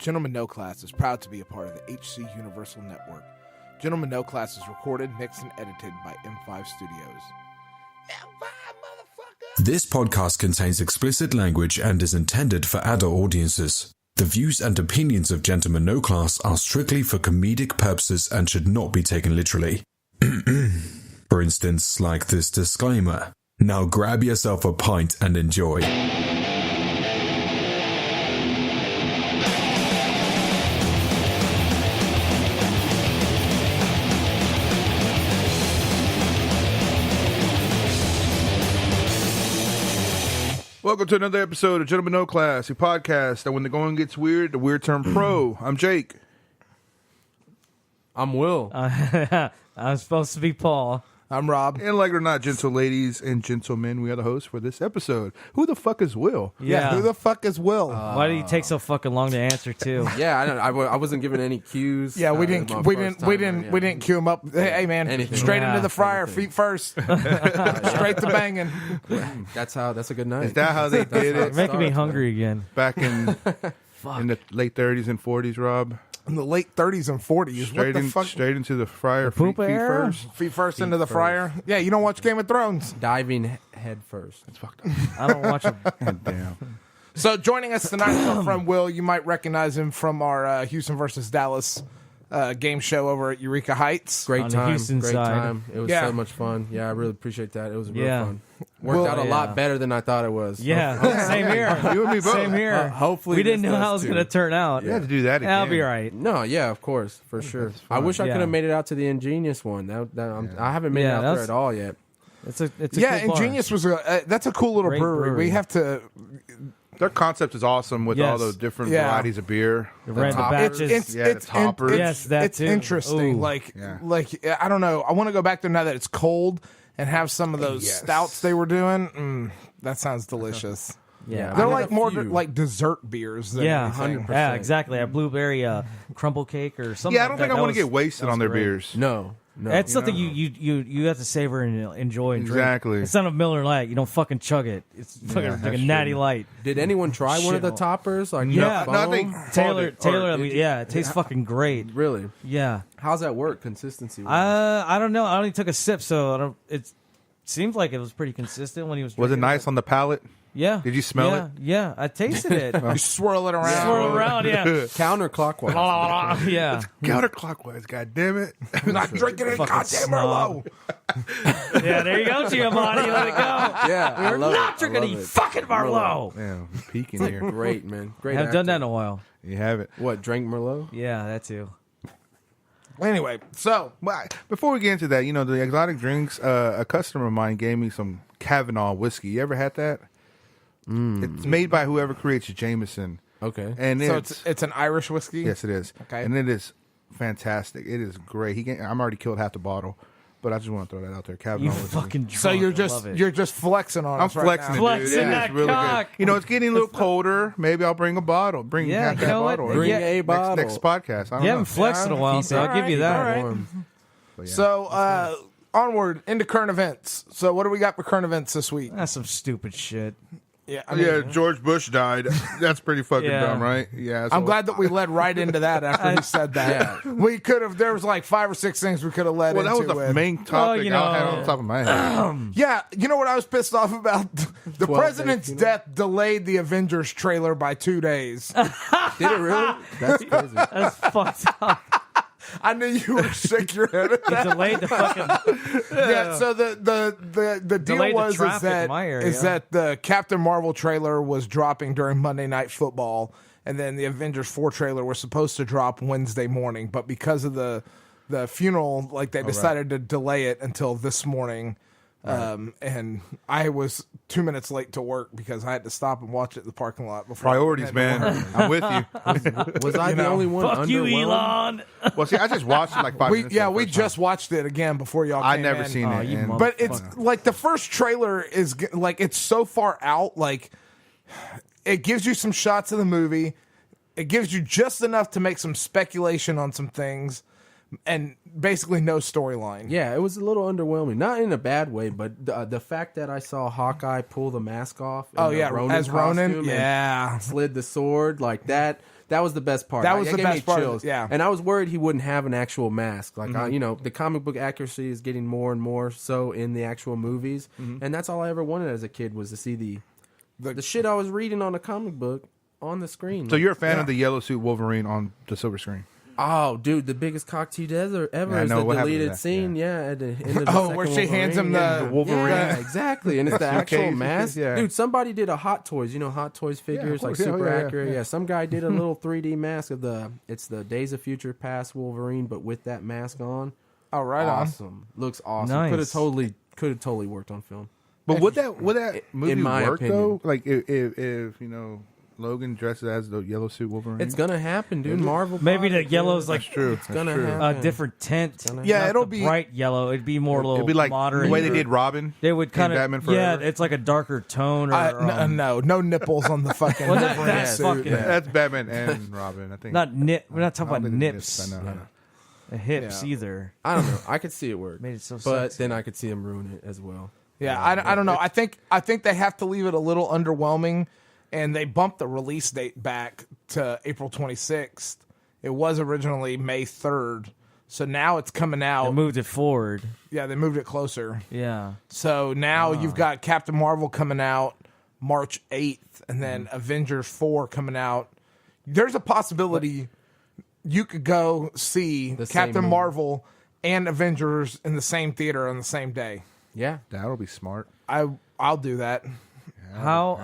Gentleman No Class is proud to be a part of the HC Universal Network. Gentleman No Class is recorded, mixed, and edited by M5 Studios. M5, motherfucker! This podcast contains explicit language and is intended for adult audiences. The views and opinions of Gentleman No Class are strictly for comedic purposes and should not be taken literally. For instance, like this disclaimer. Now grab yourself a pint and enjoy. Welcome to another episode of Gentleman No Class, a podcast that when the going gets weird, the weird turn pro. I'm Jake. I'm Will. I'm supposed to be Paul. I'm Rob. And like it or not, gentle ladies and gentlemen, we are the hosts for this episode. Who the fuck is Will? Yeah. Who the fuck is Will? Why do you take so fucking long to answer too? Yeah, I wasn't given any cues. Yeah, we didn't cue him up. Hey man, Anything. straight Yeah. into the fryer, feet first, straight to banging. That's a good night. Is that how they did You're it making me hungry again. back in the late 30s and 40s, Rob? In the late 30s and 40s, what the fuck? Straight into the fryer, poop feet era? first. Feet first into the fryer. Yeah, you don't watch Game of Thrones. Diving head first. It's fucked up. I don't watch it. Damn. So joining us tonight is our friend Will. You might recognize him from our Houston versus Dallas game show over at Eureka Heights. Great On the time. Houston Great side. time. It was Yeah. so much fun. Yeah, I really appreciate that. It was real Yeah. fun. Worked out a yeah. lot better than I thought it was. Yeah, same here. You and me both. Same here. Hopefully we didn't this know does how it was too. going to turn out. You had to do that again. I'll be right. No, yeah, of course, for sure. I wish I Yeah. could have made it out to the Ingenious one. I haven't made it Yeah, out there that's- at all yet. It's a Yeah, cool bar. Ingenious was that's a cool little Great brewery. We brewery. have to. Their concept is awesome with all Yes. those different Yeah. varieties of beer. The red- the toppers. batches. Yeah, the toppers. Yes, that it's too. interesting. Ooh. Like Yeah. I don't know. I want to go back there now that it's cold and have some of those Yes. stouts they were doing. That sounds delicious. Yeah. They're I had like a more few. like dessert beers. Than Yeah, anything. 100%. yeah, exactly. A blueberry crumble cake or something. Yeah, I don't think I want to get wasted on their great. beers. No. That's something you have to savor and enjoy and drink. Exactly. It's not a Miller Lite. You don't fucking chug it. It's fucking like a that's natty true. light. Did anyone try one of the Shit. toppers? Like Yeah. the No, I foam? think Taylor, Or- it tastes fucking great. Really? Yeah. How's that work? Consistency? I don't know. I only took a sip, so I don't. It seems like it was pretty consistent when he was. Was it drinking nice on the palate? Yeah. Did you smell it? Yeah, I tasted it. You swirl it around. Swirl around, yeah. Counterclockwise. Yeah. Counterclockwise, God damn it. I'm not drinking it. Fucking Goddamn snob. Merlot. Yeah, there you go, Giamatti. Let it go. Yeah, I We're love not it. drinking I any love it. fucking Merlot. Damn, I'm peeking here. Great, man. Great. I haven't done that acting. in a while. You have it. What, drank Merlot? Yeah, that too. Anyway, so Well, before we get into that, the exotic drinks, a customer of mine gave me some Kavanaugh whiskey. You ever had that? It's made by whoever creates Jameson. Okay. And so it's an Irish whiskey. yes, it is. Okay. And it is fantastic. It is great. I'm already killed half the bottle, but I just want to throw that out there. Kavanaugh You whiskey. fucking drunk. So you're I love it. you're just flexing on I'm us right flexing now. it, Flexing dude. Yeah, that it's really cock. good. It's getting a little colder. Maybe I'll bring a bottle. Bring Yeah, half you that know what? bottle. Bring Yeah. a bottle. Next podcast. I don't You know. haven't flexed in a while, so I'll give you that. All right. Warm. But yeah. So onward into current events. So what do we got for current events this week? That's some stupid shit. Yeah, I mean, Yeah, George Bush died. That's pretty fucking Yeah. dumb, right? Yeah. I'm glad that we led right into that after he said that. We could have. There was like 5 or 6 things we could have led Well, that into. was the with. main topic you I had know- on top of my head. Yeah, you know what I was pissed off about? The 12 president's days, death delayed the Avengers trailer by 2 days. Did it really? That's crazy. That's fucked up. I knew you were sick your head at that. Delayed the fucking. Yeah, so the deal Delayed the was traffic in my area. is that the Captain Marvel trailer was dropping during Monday Night Football, and then the Avengers 4 trailer was supposed to drop Wednesday morning, but because of the funeral, like they decided to delay it until this morning. And I was 2 minutes late to work because I had to stop and watch it in the parking lot before. Priorities, man. I'm with you. Was I the only one Fuck you, underwhelmed? Elon. Well, see, I just watched it like 5 minutes. We just watched it again before y'all I came never in. seen Oh, it. you and- mother- But it's like the first trailer is like it's so far out. Like it gives you some shots of the movie. It gives you just enough to make some speculation on some things, and basically no storyline. Yeah, it was a little underwhelming. Not in a bad way, but the fact that I saw Hawkeye pull the mask off. In Oh the yeah, Ronin as Ronin. costume and Yeah. slid the sword like that. That was the best part. That was the gave best me part, chills. yeah. And I was worried he wouldn't have an actual mask. Like, the comic book accuracy is getting more and more so in the actual movies. And that's all I ever wanted as a kid was to see the shit I was reading on a comic book on the screen. So you're a fan of the yellow suit Wolverine on the silver screen? Oh, dude, the biggest cock tease ever Yeah, I is know. the What happened to deleted that? scene. Yeah, at the end of the Oh, second where she hands him Wolverine. the Wolverine. Yeah, exactly. And it's the actual Suitcase. mask. Yeah. Dude, somebody did a Hot Toys. You know, Hot Toys figures, like course. Yeah, super yeah, accurate. yeah. Yeah, some guy did a little 3D mask of it's the Days of Future Past Wolverine, but with that mask on. Oh, right Awesome. Looks awesome. Nice. Could have totally worked on film. But would that movie my work opinion. though? Like if Logan dresses as the yellow suit Wolverine? It's gonna happen, dude. Marvel. Maybe bought the it, yellow's dude. like That's true. It's gonna That's true. happen. a different tint. Yeah, Not it'll the be bright yellow. It'd be more a little It'd be like modern. the way they did Robin. They would kind in of Batman Forever. yeah. It's like a darker tone. Or no nipples on the fucking Well, not Wolverine that suit. fucking- That's Batman and Robin. I think not nip. We're not talking I don't about think it's nips, I know. the hips Yeah. either. I don't know. I could see it work, Made it so but sexy. then I could see him ruin it as well. Yeah, I don't know. I think they have to leave it a little underwhelming, and they bumped the release date back to April 26th. It was originally May 3rd, so now it's coming They out. moved it forward. Yeah, they moved it closer. Yeah. So now you've got Captain Marvel coming out March 8th, and then Avengers 4 coming out. There's a possibility you could go see The same Captain movie. Marvel and Avengers in the same theater on the same day. Yeah. That'll be smart. I'll do that. How?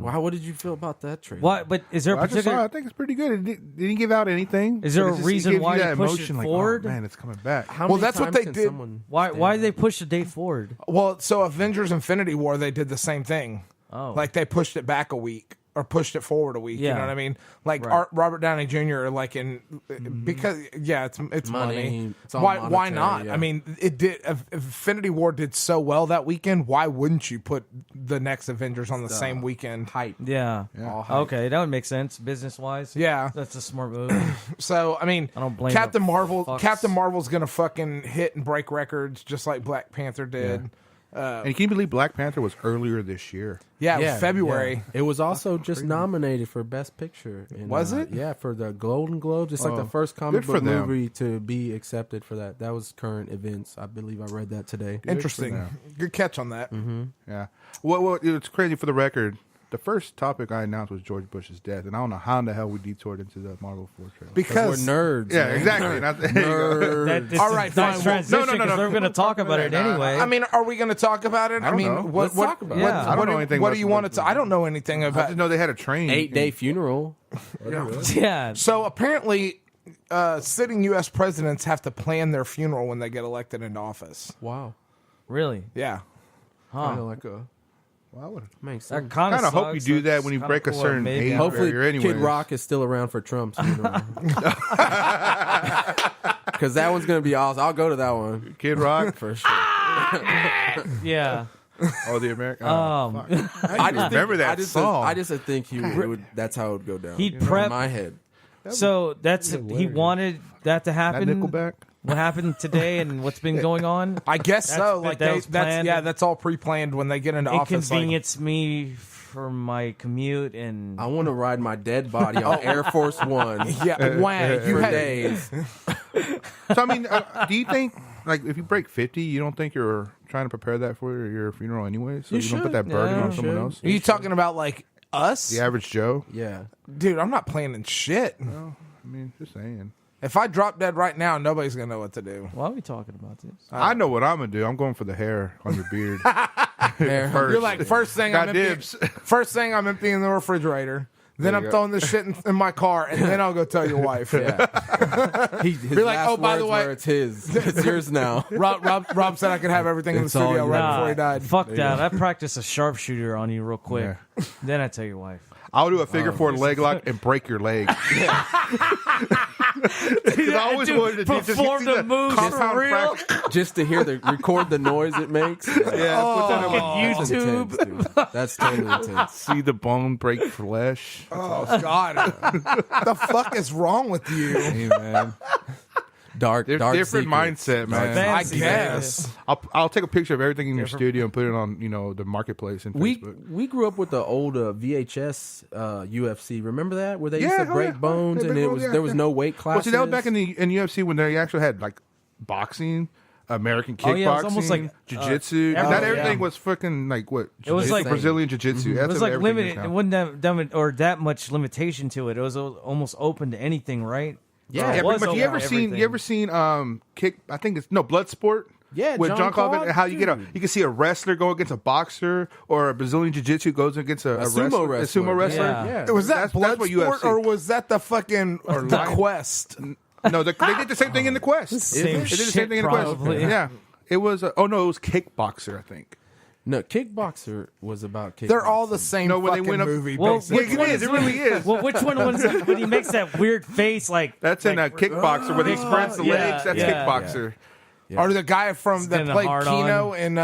Wow. What did you feel about that trailer? What? But is there a I just saw it. particular? I think it's pretty good. It didn't give out anything. Is there but a it just reason gives you why that you pushed emotion, it like, forward? Oh, man, it's coming back. How Well, many that's what times they can did. someone Why? stand Why up? did they push the date forward? Well, so Avengers Infinity War, they did the same thing. Oh. Like they pushed it back a week or pushed it forward a week. You Yeah. know what I mean? Like Right. Robert Downey Jr. Like because it's money. It's all Why monetary, not? yeah. I mean, it did. Infinity War did so well that weekend. Why wouldn't you put the next Avengers on the same weekend? hype? Yeah. All hype. Okay, that would make sense business wise. Yeah. That's a smart move. So I mean, I don't blame Captain the Marvel. fucks. Captain Marvel's gonna fucking hit and break records just like Black Panther did. And can you believe Black Panther was earlier this year? Yeah, it was February. yeah. It was also just nominated for Best Picture. In, Was it? Yeah, for the Golden Globes. It's like the Oh, first comic good for book them. movie to be accepted for that. That was current events. I believe I read that today. Interesting. them. Good catch on that. Yeah. Well, it's crazy for the record. The first topic I announced was George Bush's death, and I don't know how in the hell we detoured into the Marvel 4 trailer. Because We're nerds. yeah, man. exactly. That, All right, nice fine. transition No, no, no, because no. we're going to talk about it anyway. I mean, are we going to talk about it? I don't know. what Let's talk about it. Yeah. I don't know anything What about do you the- want to? I don't know anything I about. just know they had a train. 8-day funeral. yeah. So apparently, sitting U.S. presidents have to plan their funeral when they get elected into office. Wow. Really? Yeah. Kind of like a Well, I would makes That sense. kind kind of hope you do that when you break a certain age. Hopefully, barrier anyways. Kid Rock is still around for Trump's funeral. Because that one's gonna be awesome. I'll go to that one Kid Rock. for sure. Yeah. Oh, the American. I just remember that I just song. I just think he would. That's how it would go down. He'd you know, prep- in my head. So that's he wanted that to That happen. Nickelback. What happened today and what's been going on? I guess so. Like that was planned. that's all pre-planned when they get into office. Like, Inconvenience me for my commute and I want to ride my dead body on Air Force One yeah, wow. You for had days. So I mean, do you think like if you break 50, you don't think you're trying to prepare that for your funeral anyway? So You you don't put should. that burden Yeah, on you someone should. else. Are you talking about like us? The average Joe. Yeah. Dude, I'm not planning shit. I mean, just saying. If I drop dead right now, nobody's gonna know what to do. why are we talking about this? I know what I'm gonna do. I'm going for the hair on your beard. Hair. First. You're like first thing Got I'm dibs. First thing I'm emptying the refrigerator. Then There I'm you go. throwing this shit in my car, and then I'll go tell your wife. Yeah. His Be like, last oh, by the words way- were, it's his. It's yours now. Rob said I could have everything in the It's all studio yours. right before he died. Fuck that. I practice a sharpshooter on you real quick. Then I tell your wife. I'll do a figure four leg lock and break your leg. Because I always Dude, wanted to do perform the moves for compound real? fracture. Just to hear record the noise it makes. Yeah, put that in my- That's YouTube. intense, dude. That's totally intense. see the bone break flesh. Oh God, the fuck is wrong with you? Hey man, dark different secrets. mindset, man. I Fancy, guess. I'll take a picture of everything in your studio and put it on the marketplace and Facebook. We grew up with the old VHS UFC. Remember that where they used Yeah, to break bones They and break it bones, was yeah, there was yeah. no weight Well, classes. see, that was back in UFC when they actually had like boxing, American kickboxing, Oh, yeah, it was almost like, jiu-jitsu. Not everything was fucking like what? It was like- Brazilian jiu-jitsu. It was like limited. It wasn't that much limitation to it. It was almost open to anything, right? Yeah, Or it Yeah, was pretty much. open You ever to seen everything. kick? I think it's Bloodsport. Yeah, with John Jean-Claude Van Claude, Damme, how you dude. you can see a wrestler go against a boxer or a Brazilian jiu-jitsu goes against a sumo a wrestler. sumo wrestler. Yeah. Was that That's what Bloodsport UFC. or was that the fucking the Lion- Quest? No, they did the same thing in the Quest. Same They did the shit, same thing in the Quest. probably. Yeah, it was. It was Kickboxer, I think. No, Kickboxer was about kickboxing. They're all the same No, when they fucking went up- movie. Well, basically. which one It really is. Well, which one was it when he makes that weird face? Like That's in a like, Kickboxer where he spreads the yeah, legs. That's yeah, Kickboxer. Or the guy from that Getting a played hard-on. Kino in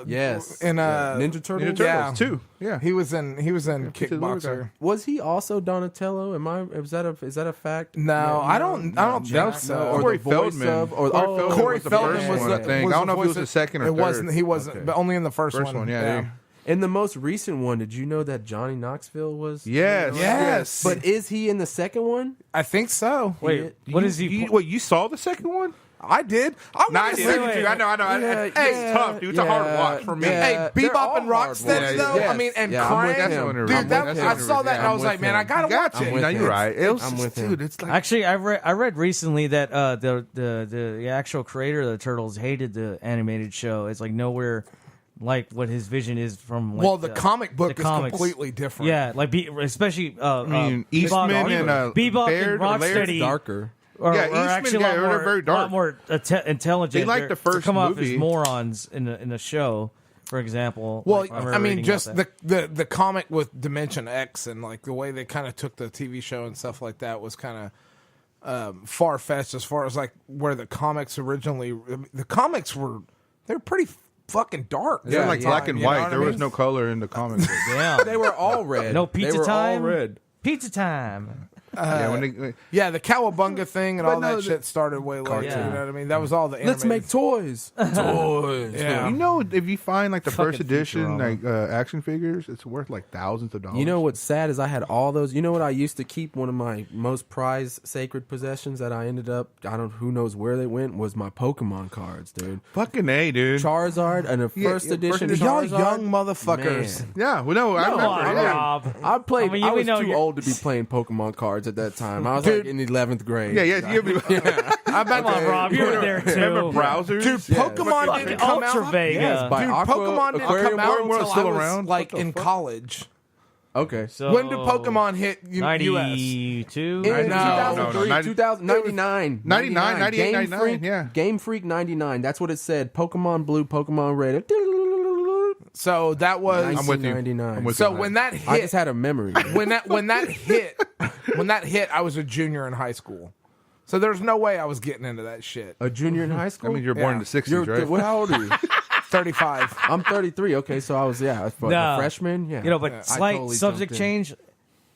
Yes. in Ninja Turtles. Ninja Turtles Yeah. too. Yeah, he was in Peter Lorre Kickboxer. Was he also Donatello? Is that a fact? No, I don't think so. Or Corey the voice Feldman. of- or- Corey was the Feldman first was one, the. I think. was I don't know if he voice was the of- second or It third. wasn't. He wasn't, Okay. but only in the first First one, yeah, dude. In the most recent one, did you know that Johnny Knoxville was? Yes, Yes. But is he in the second one? I think so. Wait, what is he? Wait, you saw the second one? I did. I No, I want to didn't. see. wait, I know. Yeah, It's tough, dude. It's a hard watch for me. Hey, Yeah, they're all Bebop and hard Rocksteady ones. though. Yes. I mean, and Yeah, I'm with Crime. him. I'm Dude, with that him. I saw that and I I'm was with like, man, him. I gotta watch I'm it. with No, him. you're right. It was I'm with him. dude. It's like Actually, I read recently that the actual creator of the Turtles hated the animated show. It's like nowhere like what his vision is from. Like, Well, the comic book the is comics. completely different. Yeah, like especially mean, Bebop, Eastman and, Bebop Baird and or Laird? Rocksteady Darker. Or, Yeah, or Eastman, actually yeah, a they're lot more, very dark. lot more intelligent. They like the They're- first to come off movie. as morons in the show, for example. Well, Like, remember I mean, reading just about that. the comic with Dimension X and like the way they kind of took the TV show and stuff like that was kind of far fetched as far as like where the comics originally. The comics they're pretty fucking dark. they're like black and You know white. what There I was mean? no color in the comic book. Yeah. They were all red. No They pizza were time. All red. Pizza time. Yeah, when they, Yeah, the Cowabunga thing and But all no, that shit started way later. Yeah. You know what I mean? That was all the. Let's animated- make toys. Toys. Yeah. you know, if you find like the Fucking first edition Futurama. like action figures, it's worth like thousands of dollars. You know what's sad is I had all those. You know what I used to keep? One of my most prized sacred possessions that I ended up. Who knows where they went. Was my Pokemon cards, dude. Fucking A, dude. Charizard and the Yeah, first yeah, edition. first Y'all Charizard, young motherfuckers. man. Yeah, well, no, I Come remember. on, yeah. Rob. I played. I mean, I we was know too you're- old to be playing Pokemon cards at that time. I was Dude. like in 11th grade. Yeah, yeah. You I bet Come on, Rob. You were there too. remember browsers? Dude, Yeah. Pokemon Fucking didn't come Ultra out. Vega. Yes, by Dude, Aqua Pokemon didn't Aquarium come out World until still I was around? like What the in fuck? college. Okay. So, When did Pokemon hit US? 92? In No, 2003, 90 2099, 99, 98, Game 99, Freak, yeah. Game Freak 99. That's what it said. Pokemon Blue, Pokemon Red. So that was. I'm with you. 1999. I'm with So you. when that I hit, just had a memory. when that hit, I was a junior in high school. So there's no way I was getting into that shit. A junior in high school. I mean, you're born in the Yeah. 60s, right? How old are you? 35. I'm 33. Okay, so I was a freshman. Yeah, You know, but I slight totally subject jumped in. change.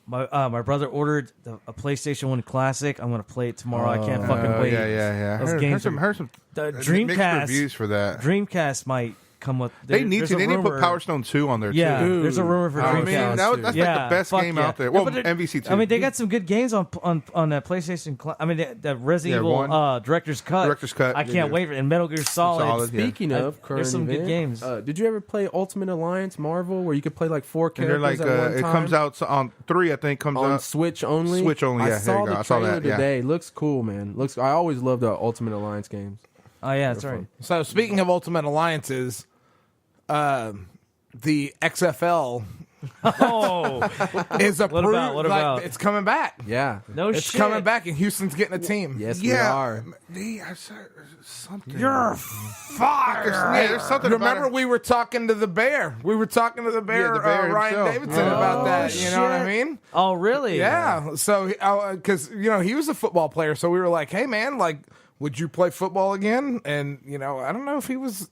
My brother ordered a PlayStation 1 Classic. I'm going to play it tomorrow. I can't fucking wait. Yeah. Those Heard games some the mixed Dreamcast. reviews for that. Dreamcast might come with. They need there's to. a They need to put rumor- Power Stone 2 on there Yeah, too. there's a rumor for I Dreamcast. mean, that's like Yeah, the best fuck game yeah. out there. Yeah, Well, but they're- MVC 2. I mean, they got some good games on that PlayStation. I mean, the Resident Evil one. Director's Cut. Director's Cut, I they can't do. wait for it. And Metal Gear Solid. Solid, yeah. Speaking of current there's some good event, games. Did you ever play Ultimate Alliance Marvel, where you could play like 4 and they're characters like, at one it time? comes out on 3, I think, comes on out. Switch only. Switch only, I yeah, there saw you go. the I saw trailer that, yeah. today. Looks cool, man. I always loved the Ultimate Alliance games. Oh yeah, that's right. So speaking of Ultimate Alliances, the XFL Oh is approved. What about? It's coming back. Yeah. no It's shit. coming back, and Houston's getting a team. Yes, we Yeah, are. I said something. You're fired. Yeah, there's something Remember, about it. we were talking to the Bear. We were talking to the Bear, the Bear Ryan himself. Davidson, Oh, about that. You know what I shit. mean? Oh really? Yeah. So, because he was a football player, so we were like, "Hey, man, like, would you play football again?" And I don't know if he was.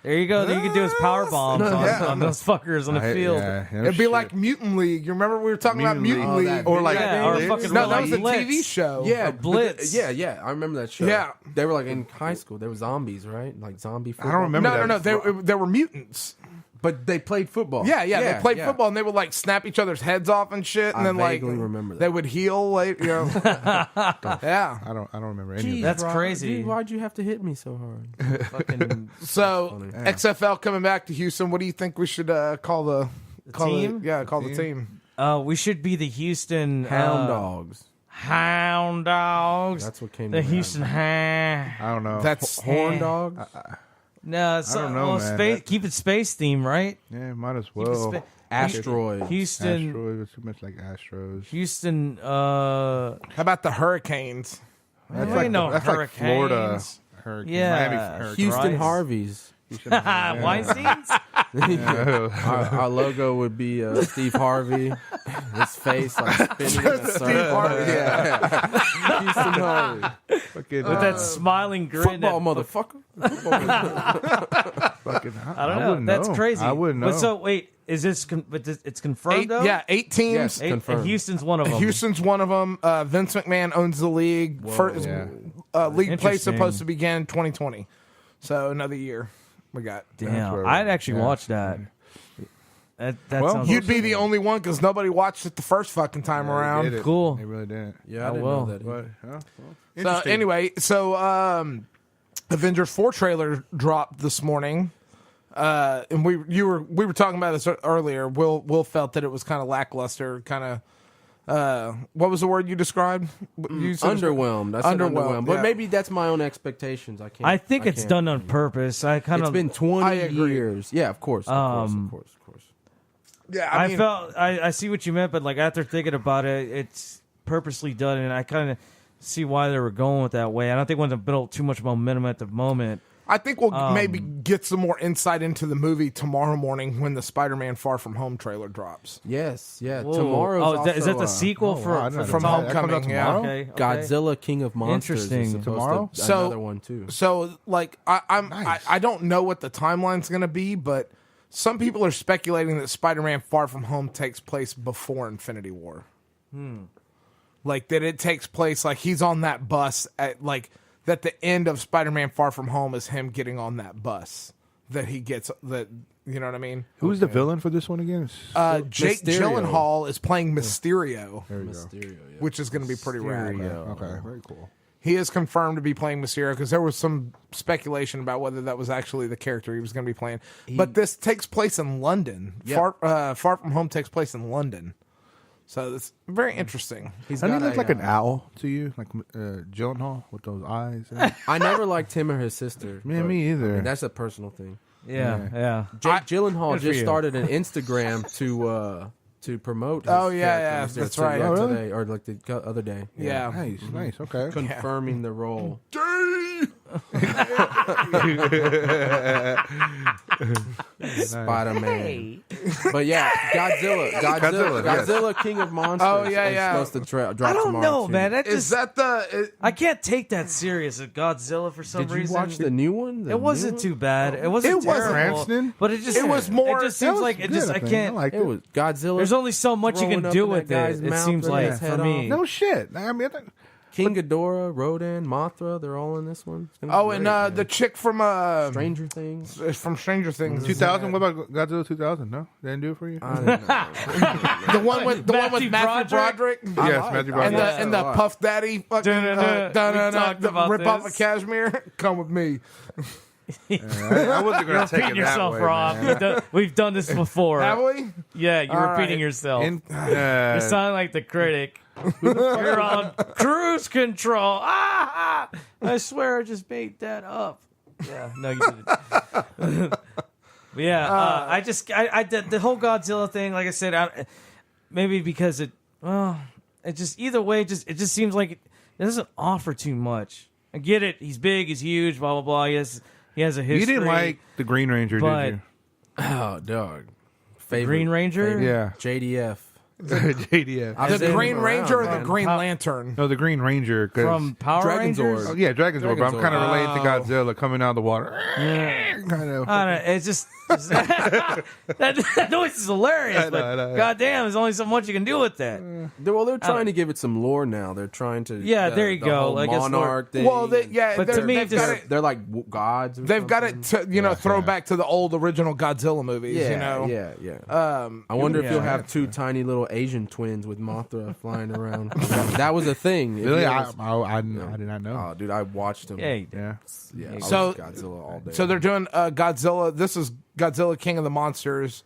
There you go. Then you can do his power bombs on those fuckers on the field. It'd be like Mutant League. You remember we were talking about Mutant League? Or like or fucking no, that was a Blitz. TV show. Yeah, Blitz. Yeah, I remember that show. Yeah. They were like in high school. They were zombies, right? Like zombie football. I don't remember. No. They were mutants. But they played football. Yeah. They played football and they would like snap each other's heads off and shit, and I then like vaguely remember that. they would heal. Like, you know. Yeah. I don't remember any of Jeez, that. That's Rob, crazy. Dude, why'd you have to hit me so hard? Fucking So XFL coming back to Houston. What do you think we should call the team? The team. we should be the Houston Hound dogs. Hound Dogs. That's what came the to mind. Houston Hound. I don't know. That's Horn dogs. No, it's I don't know, man. space, keep it space theme, right? Yeah, might as Keep it well. spa- Asteroid. Houston. Asteroids, too much like Astros. Houston. How about the Hurricanes? That's ain't no that's like Florida hurricanes. hurricane. Yeah. Miami hurricane. Houston Right. Harveys. Weinstein's. Our logo would be Steve Harvey. His face like spinning in a circle. Yeah. Houston Harvey. Fucking, With that smiling grin. Football that- motherfucker. fucking, I don't know. wouldn't That's know. crazy. I wouldn't know. But so wait, is this? It's confirmed though. 8 teams. Yes. And confirmed. Houston's one of them. Houston's one of them. Vince McMahon owns the league. First, Yeah. league play Interesting. supposed to begin 2020. So another year we got. Damn, where- I'd actually yeah. watch that. That Well, sounds You'd be the only one because nobody watched it the first fucking time They around. did it. Cool. They really didn't. Yeah, I didn't will. know that. But, well, So interesting. anyway, Avengers 4 trailer dropped this morning. And we were talking about this earlier. Will felt that it was kind of lackluster, kind of what was the word you described? You said Underwhelmed. I said underwhelmed. But yeah. maybe that's my own expectations. I can't. I think it's can't. done on purpose. I kind It's of been 20 I agree. years. Yeah, of course. Of course. Yeah, I mean, felt I see what you meant, but like after thinking about it, it's purposely done, and I kind of see why they were going with that way. I don't think want to build too much momentum at the moment. I think we'll maybe get some more insight into the movie tomorrow morning when the Spider-Man Far From Home trailer drops. Yes, yeah. Whoa. Tomorrow's is that also, the sequel wow, I didn't know from that. That comes out Homecoming? Yeah. tomorrow? Okay, okay. Godzilla King of Monsters is Interesting. supposed Tomorrow? to So- another one too. So, like, I don't know what the timeline's going to be, but some people are speculating that Spider-Man Far From Home takes place before Infinity War. Like, that it takes place, like, he's on that bus at, like, that the end of Spider-Man Far From Home is him getting on that bus. That he gets, that, you know what I mean? Who's the villain for this one again? Jake Mysterio. Gyllenhaal is playing Mysterio, There you go. Mysterio, yeah. which is going to be pretty rad. Okay, very cool. He is confirmed to be playing Mysterio because there was some speculation about whether that was actually the character he was going to be playing. But this takes place in London. Yeah. Far From Home takes place in London. So it's very interesting. Doesn't he look like an owl to you? Like Gyllenhaal with those eyes? I never liked him or his sister. Yeah, but, me either. I mean, that's a personal thing. Yeah. Jake Gyllenhaal Good for just you. started an Instagram to promote. His Oh, yeah, character. yeah, that's right. Oh, really? Today, or like the other day. Yeah. Nice. Okay. Confirming the role. Spider-Man. But yeah, Godzilla, King of Monsters. Oh, yeah, is yeah. supposed to drop I don't tomorrow, know, too. man. That Is just that the... I can't take that serious. Godzilla for some Did you reason. watch the new one? The It wasn't new too one? bad. It wasn't It wasn't terrible, Cranston. but it just It was more- It just That seems was like it good, just I I think. can't. I liked It was Godzilla. There's only so much you Throwing can up do in with that it. guy's It mouth seems and like his for head me. No shit. I mean, King Ghidorah, Rodan, Mothra, they're all in this one. It's gonna be Oh, great, and man. the chick from Stranger Things. from Stranger Things. 2000. What about Godzilla 2000? No, they didn't do it for you. I don't know. The one with Matthew Broderick. Yes, like Matthew it. Broderick. And the Puff Daddy fucking Dun-dun-dun. We talked about rip off this. of Cashmere. Come with me. I wasn't going to take it Repeating that yourself, way, Rob. man. We've done this before. Have we? Yeah, you're All repeating right. yourself. In- You sound like the critic. You're on cruise control. I swear I just made that up. Yeah, no, you didn't. But yeah, I did the whole Godzilla thing. Like I said, maybe because it just either way, it just seems like it doesn't offer too much. I get it. He's big. He's huge. Blah blah blah. He has a history. You didn't like the Green Ranger, But- did you? Oh, dog. Favorite. Green Ranger. Yeah. JDF. JDF. The Green Ranger or the man. Green Lantern? No, the Green Ranger. 'cause- From Power Dragon's Rangers. Oh, yeah, Dragon's War, but I'm kind of relating to Godzilla coming out of the water. Yeah. Kind of. I don't know, it's just that noise is hilarious. I know, But I know. goddamn, there's only so much you can do with that. They're trying to give it some lore now. They're trying to. Yeah, there you the go. whole I guess monarch thing. Well, and But to me, they've just- got it. they're like gods. Or They've got something. it to throw back to the old original Godzilla movies. Yeah, You know. yeah. I wonder if you'll have two tiny little Asian twins with Mothra flying around. That was a thing. If Really? you I ever- did not know. Oh, dude, I watched them. Yeah, you did. Yeah. Yeah, I So- was Godzilla all day. So they're doing Godzilla. This is Godzilla King of the Monsters,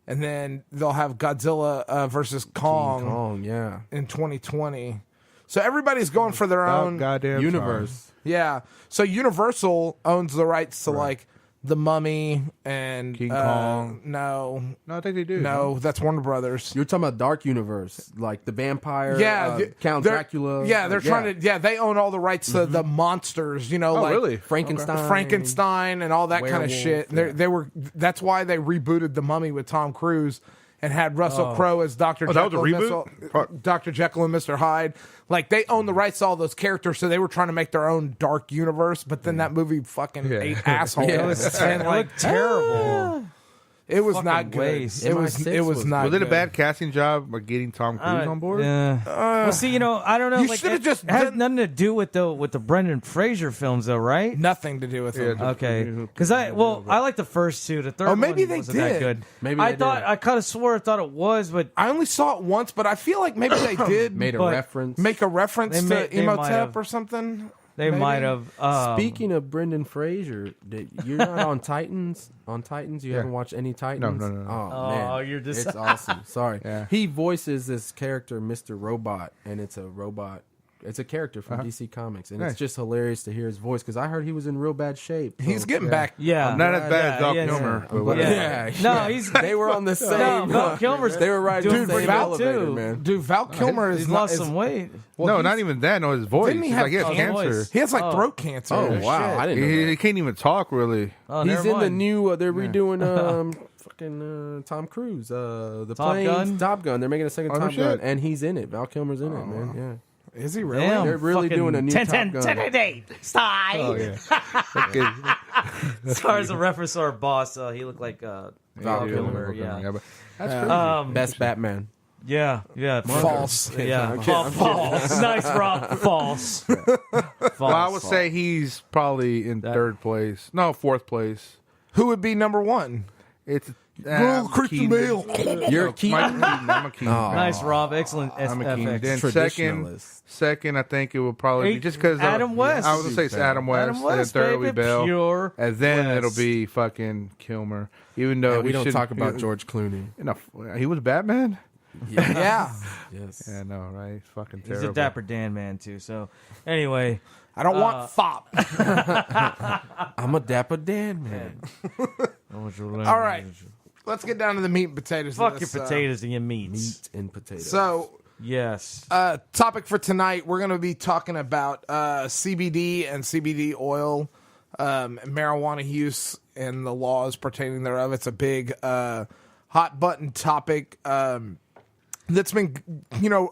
and then they'll have Godzilla versus Kong, Kong, yeah. in 2020. So everybody's going for their own Goddamn Universe. Yeah. So Universal owns the rights to like The Mummy and King Kong. No, No, I think they do. no, that's Warner Brothers. You're talking about Dark Universe, like the vampire, Yeah, Count they're- Dracula. Yeah, they're trying to. Yeah, they own all the rights to the monsters. You know, Oh, like really? Frankenstein. Frankenstein and all that kind of Werewolf, shit. yeah. They were. That's why they rebooted The Mummy with Tom Cruise and had Russell Crowe as Dr. Oh, that was a Jekyll and reboot? Dr. Jekyll and Mr. Hyde. Like they own the rights to all those characters, so they were trying to make their own dark universe. But then that movie fucking ate assholes. It was like terrible. It was fucking not good. waste. It was. MI6 It was was- not. Was it a good. bad casting job by getting Tom Cruise on board? Yeah. Well, see, I don't know. You like, should've it just has done- nothing to do with the Brendan Fraser films, though, right? Nothing to do with it. Yeah, Okay, because I like the first two. The third maybe one they wasn't that did. good. Maybe I they thought did. I kind of swore I thought it was, but I only saw it once, but I feel like maybe they did Made a But- reference. make a reference They to they might Emotep have. or something. they Maybe. might have. Speaking of Brendan Fraser, you're not on Titans. On Titans, you haven't watched any Titans. No. Oh, man, Oh, you're just- it's awesome. Sorry, Yeah. he voices this character, Mr. Robot, and it's a robot. It's a character from DC Comics, and Nice. it's just hilarious to hear his voice because I heard he was in real bad shape. So- He's getting back. yeah, Not as bad as Val yeah, Kilmer, yeah. but whatever. Yeah. No, he's they were on the same. No, Val Kilmer's they were riding doing the same pretty well, elevator, too. man. Dude, Val Kilmer he's is lost not, some weight. No, not even that. No, his voice. Didn't he He's have like, he has his cancer. voice? He has like throat cancer. Oh and wow, shit. I didn't know He that. can't even talk really. Oh, He's never in the mind. new. They're redoing fucking Tom Cruise. The Top planes, Gun? Top Gun. They're making a second Oh, no Top shit. Gun, and he's in it. Val Kilmer's in it, man. Yeah. Is he really? Damn, They're really fucking doing a new 10, Top 10, Gun. 10, 8. Style. Oh yeah. Okay. As far as a reference to our boss, he looked like Val Kilmer. Yeah. But that's crazy. Best Batman. Yeah. False. Yeah. False. Nice, Rob. False. False. Well, I would say he's probably in third place. No, fourth place. Who would be number one? It's Christian Bale. You're a Keaton. I'm a Keaton. Oh. Nice, Rob. Excellent. I'm a Keaton. Then Traditionalist. second, I think it would probably be just because Adam West. I was gonna say it's Adam West. Adam West, then third will be baby. Bell, Pure and then West. it'll be fucking Kilmer. Even though And we he don't shouldn't- talk about George Clooney. He was Batman. Yeah. Yes. Yeah, no, right? It's fucking He's terrible. a Dapper Dan man, too. So, anyway. I don't want fop. I'm a Dapper Dan man. All right. Let's get down to the meat and potatoes. of Fuck your this, potatoes and your meats. Meat and potatoes. So, Yes. topic for tonight, we're going to be talking about CBD and CBD oil, marijuana use, and the laws pertaining thereof. It's a big hot button topic that's been,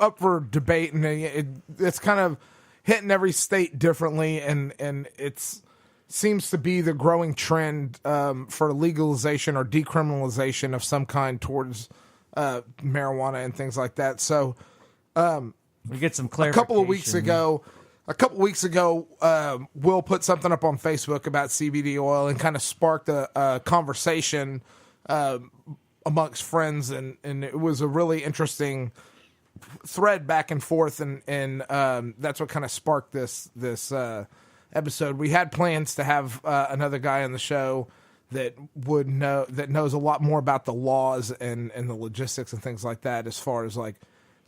up for debate, and it's kind of hitting every state differently, and it's seems to be the growing trend for legalization or decriminalization of some kind towards marijuana and things like that. So, we get some a clarification. couple of weeks ago, Will put something up on Facebook about CBD oil and kind of sparked a conversation amongst friends, and it was a really interesting thread back and forth, and that's what kind of sparked this episode. We had plans to have another guy on the show that knows a lot more about the laws and the logistics and things like that, as far as like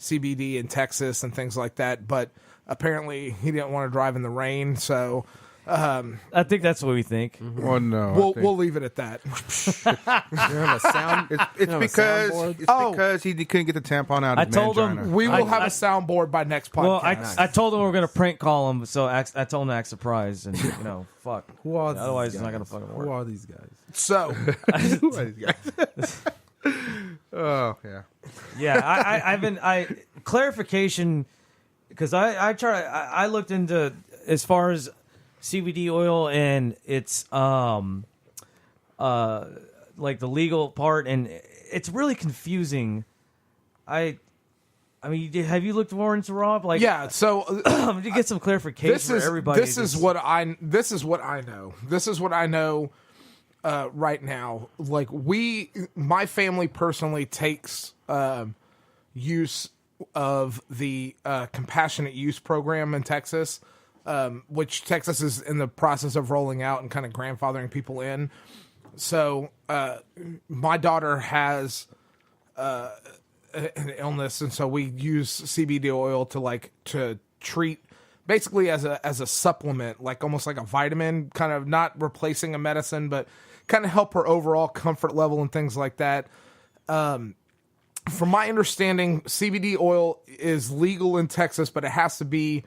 CBD in Texas and things like that. But apparently he didn't want to drive in the rain, so I think that's what we think. Well, no, we'll leave it at that. You have a sound. It's because he couldn't get the tampon out. I Of told him mangina. We will have a soundboard by next podcast. Well, I told him we were going to prank call him, so I told him to act surprised, and fuck. Who are these Otherwise, it's guys? not going to fucking work. Who are these guys? So Who are these guys? Oh yeah. Yeah, I've been clarification because I looked into as far as CBD oil and its like the legal part, and it's really confusing. I mean, have you looked more into Rob? Like, Yeah, so to get some clarification for everybody. This is what I know. This is what I know right now. Like my family personally takes use of the compassionate use program in Texas, which Texas is in the process of rolling out and kind of grandfathering people in. So my daughter has an illness, and so we use CBD oil to treat, basically as a supplement, like almost like a vitamin, kind of not replacing a medicine, but kind of help her overall comfort level and things like that. From my understanding, CBD oil is legal in Texas, but it has to be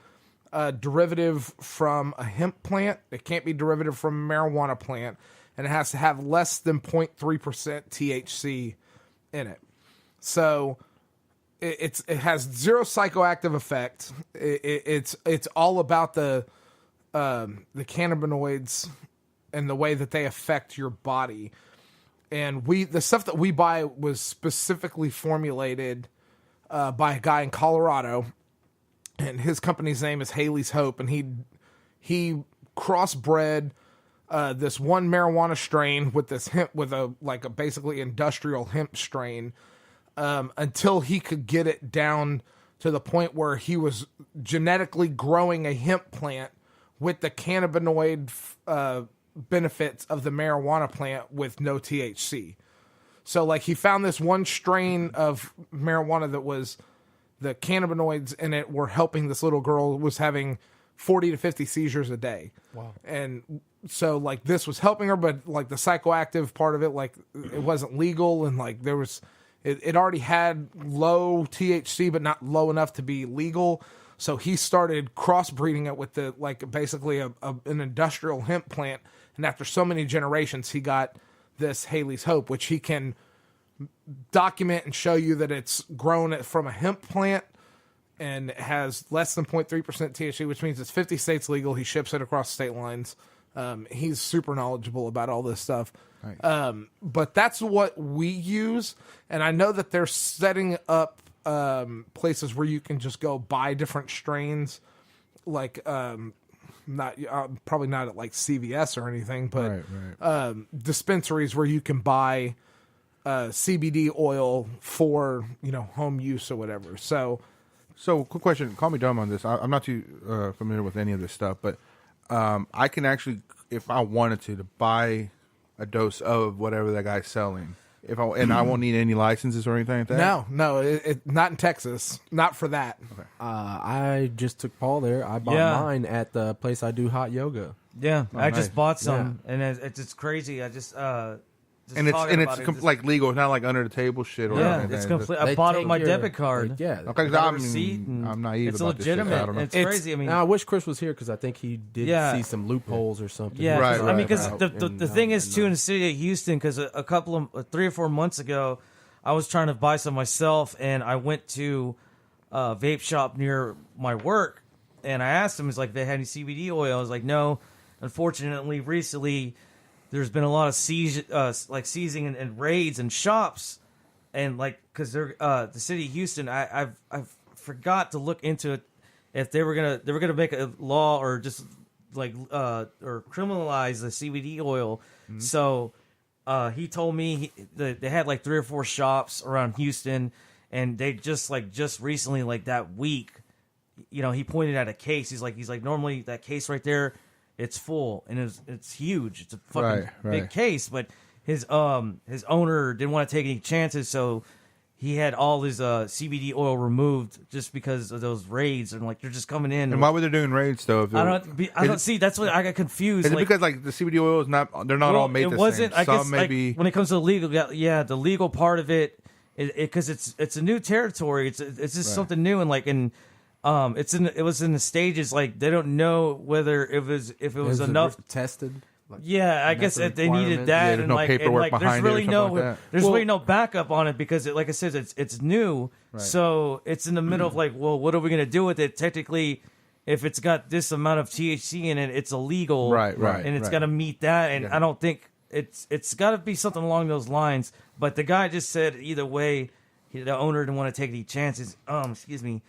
a derivative from a hemp plant. It can't be derivative from a marijuana plant, and it has to have less than 0.3% THC in it. So it has zero psychoactive effect. It's all about the cannabinoids and the way that they affect your body. And the stuff that we buy was specifically formulated by a guy in Colorado, and his company's name is Haley's Hope, and he crossbred this one marijuana strain with this hemp, with a basically industrial hemp strain, until he could get it down to the point where he was genetically growing a hemp plant with the cannabinoid benefits of the marijuana plant with no THC. So like he found this one strain of marijuana that was the cannabinoids in it were helping this little girl who was having 40 to 50 seizures a day. Wow. And so like this was helping her, but like the psychoactive part of it, like it wasn't legal, and like there was, it already had low THC, but not low enough to be legal. So he started crossbreeding it with the, like basically an industrial hemp plant. And after so many generations, he got this Haley's Hope, which he can document and show you that it's grown from a hemp plant and it has less than 0.3% THC, which means it's 50 states legal. He ships it across state lines. He's super knowledgeable about all this stuff. Nice. But that's what we use. And I know that they're setting up places where you can just go buy different strains, like not probably not at like CVS or anything, but dispensaries where you can buy CBD oil for home use or whatever. So quick question. Call me dumb on this. I'm not too familiar with any of this stuff, but I can actually, if I wanted to buy a dose of whatever that guy's selling. I won't need any licenses or anything like that? No, it not in Texas. Not for that. Okay. I just took Paul there. I bought mine at the place I do hot yoga. Yeah, I just bought some, and it's crazy. I just and it's like legal. It's not like under the table shit. Or anything. It's complete. I bought it with my debit card. Okay, I'm naive. It's about legitimate. This shit. It's crazy. I mean, now I wish Chris was here because I think he did see some loopholes or something. Yeah, right. I mean, because the thing is too in the city of Houston, because a couple of 3 or 4 months ago, I was trying to buy some myself, and I went to a vape shop near my work, and I asked them, "Is like they had any CBD oil?" I was like, "No." Unfortunately, recently there's been a lot of seizing and raids in shops, and like because they're the city of Houston, I've forgot to look into it if they were gonna make a law or just like or criminalize the CBD oil. Mm-hmm. So he told me that they had like 3 or 4 shops around Houston, and they just recently, like that week, he pointed at a case. He's like normally that case right there, it's full and it's huge. It's a fucking big case, but his owner didn't want to take any chances, so he had all his CBD oil removed just because of those raids. And like they're just coming in. And why were they doing raids though? I don't see. That's what I got confused. Is it because like the CBD oil is not? They're not all made the same. It wasn't. I guess maybe when it comes to the legal, the legal part of it, because it's a new territory. It's just something new, and it was in the stages. Like they don't know whether it was enough tested. Yeah, I guess method if they needed requirements. that, Yeah, there's and no like, paperwork there's behind it or really something no, like that. there's really no backup on it because, like I said, it's new, so it's in the middle of like, well, what are we gonna do with it? Technically, if it's got this amount of THC in it, it's illegal, Right, and it's right. got to meet that, and I don't think it's got to be something along those lines. But the guy just said either way, the owner didn't want to take any chances. Excuse me,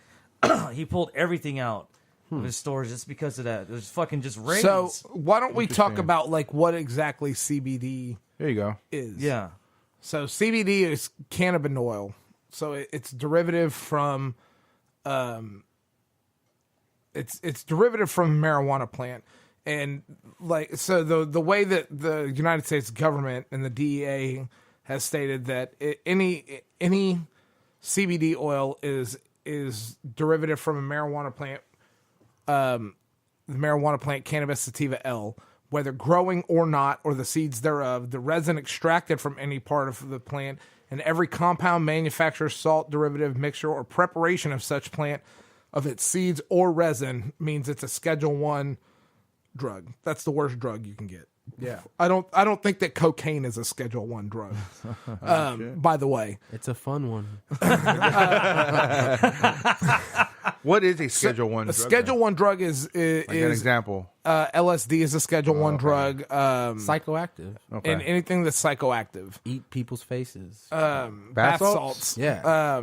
he pulled everything out of his stores just because of that. It was fucking just raids. So why don't we talk Interesting. about like what exactly CBD There you go. is? yeah. So CBD is cannabis oil. So it's derivative from, it's derivative from marijuana plant, and like so the way that the United States government and the DEA has stated that any CBD oil is derivative from a marijuana plant, the marijuana plant Cannabis sativa L, whether growing or not, or the seeds thereof, the resin extracted from any part of the plant, and every compound, manufacture, salt, derivative, mixture, or preparation of such plant, of its seeds or resin, means it's a Schedule 1 drug. That's the worst drug you can get. Yeah. I don't think that cocaine is a Schedule 1 drug. By the way, It's a fun one. What is a Schedule 1 a drug? Schedule 1 drug is Like an example. LSD is a Schedule 1 drug. Psychoactive. Okay. And anything that's psychoactive. Eat people's faces. Bath salts. yeah.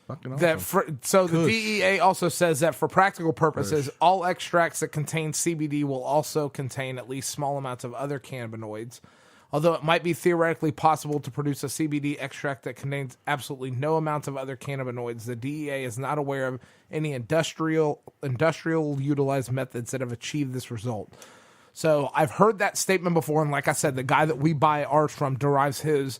Fucking That awesome. so the DEA also says that for practical purposes, all extracts that contain CBD will also contain at least small amounts of other cannabinoids. Although it might be theoretically possible to produce a CBD extract that contains absolutely no amounts of other cannabinoids, the DEA is not aware of any industrial utilized methods that have achieved this result. So I've heard that statement before, and like I said, the guy that we buy ours from derives his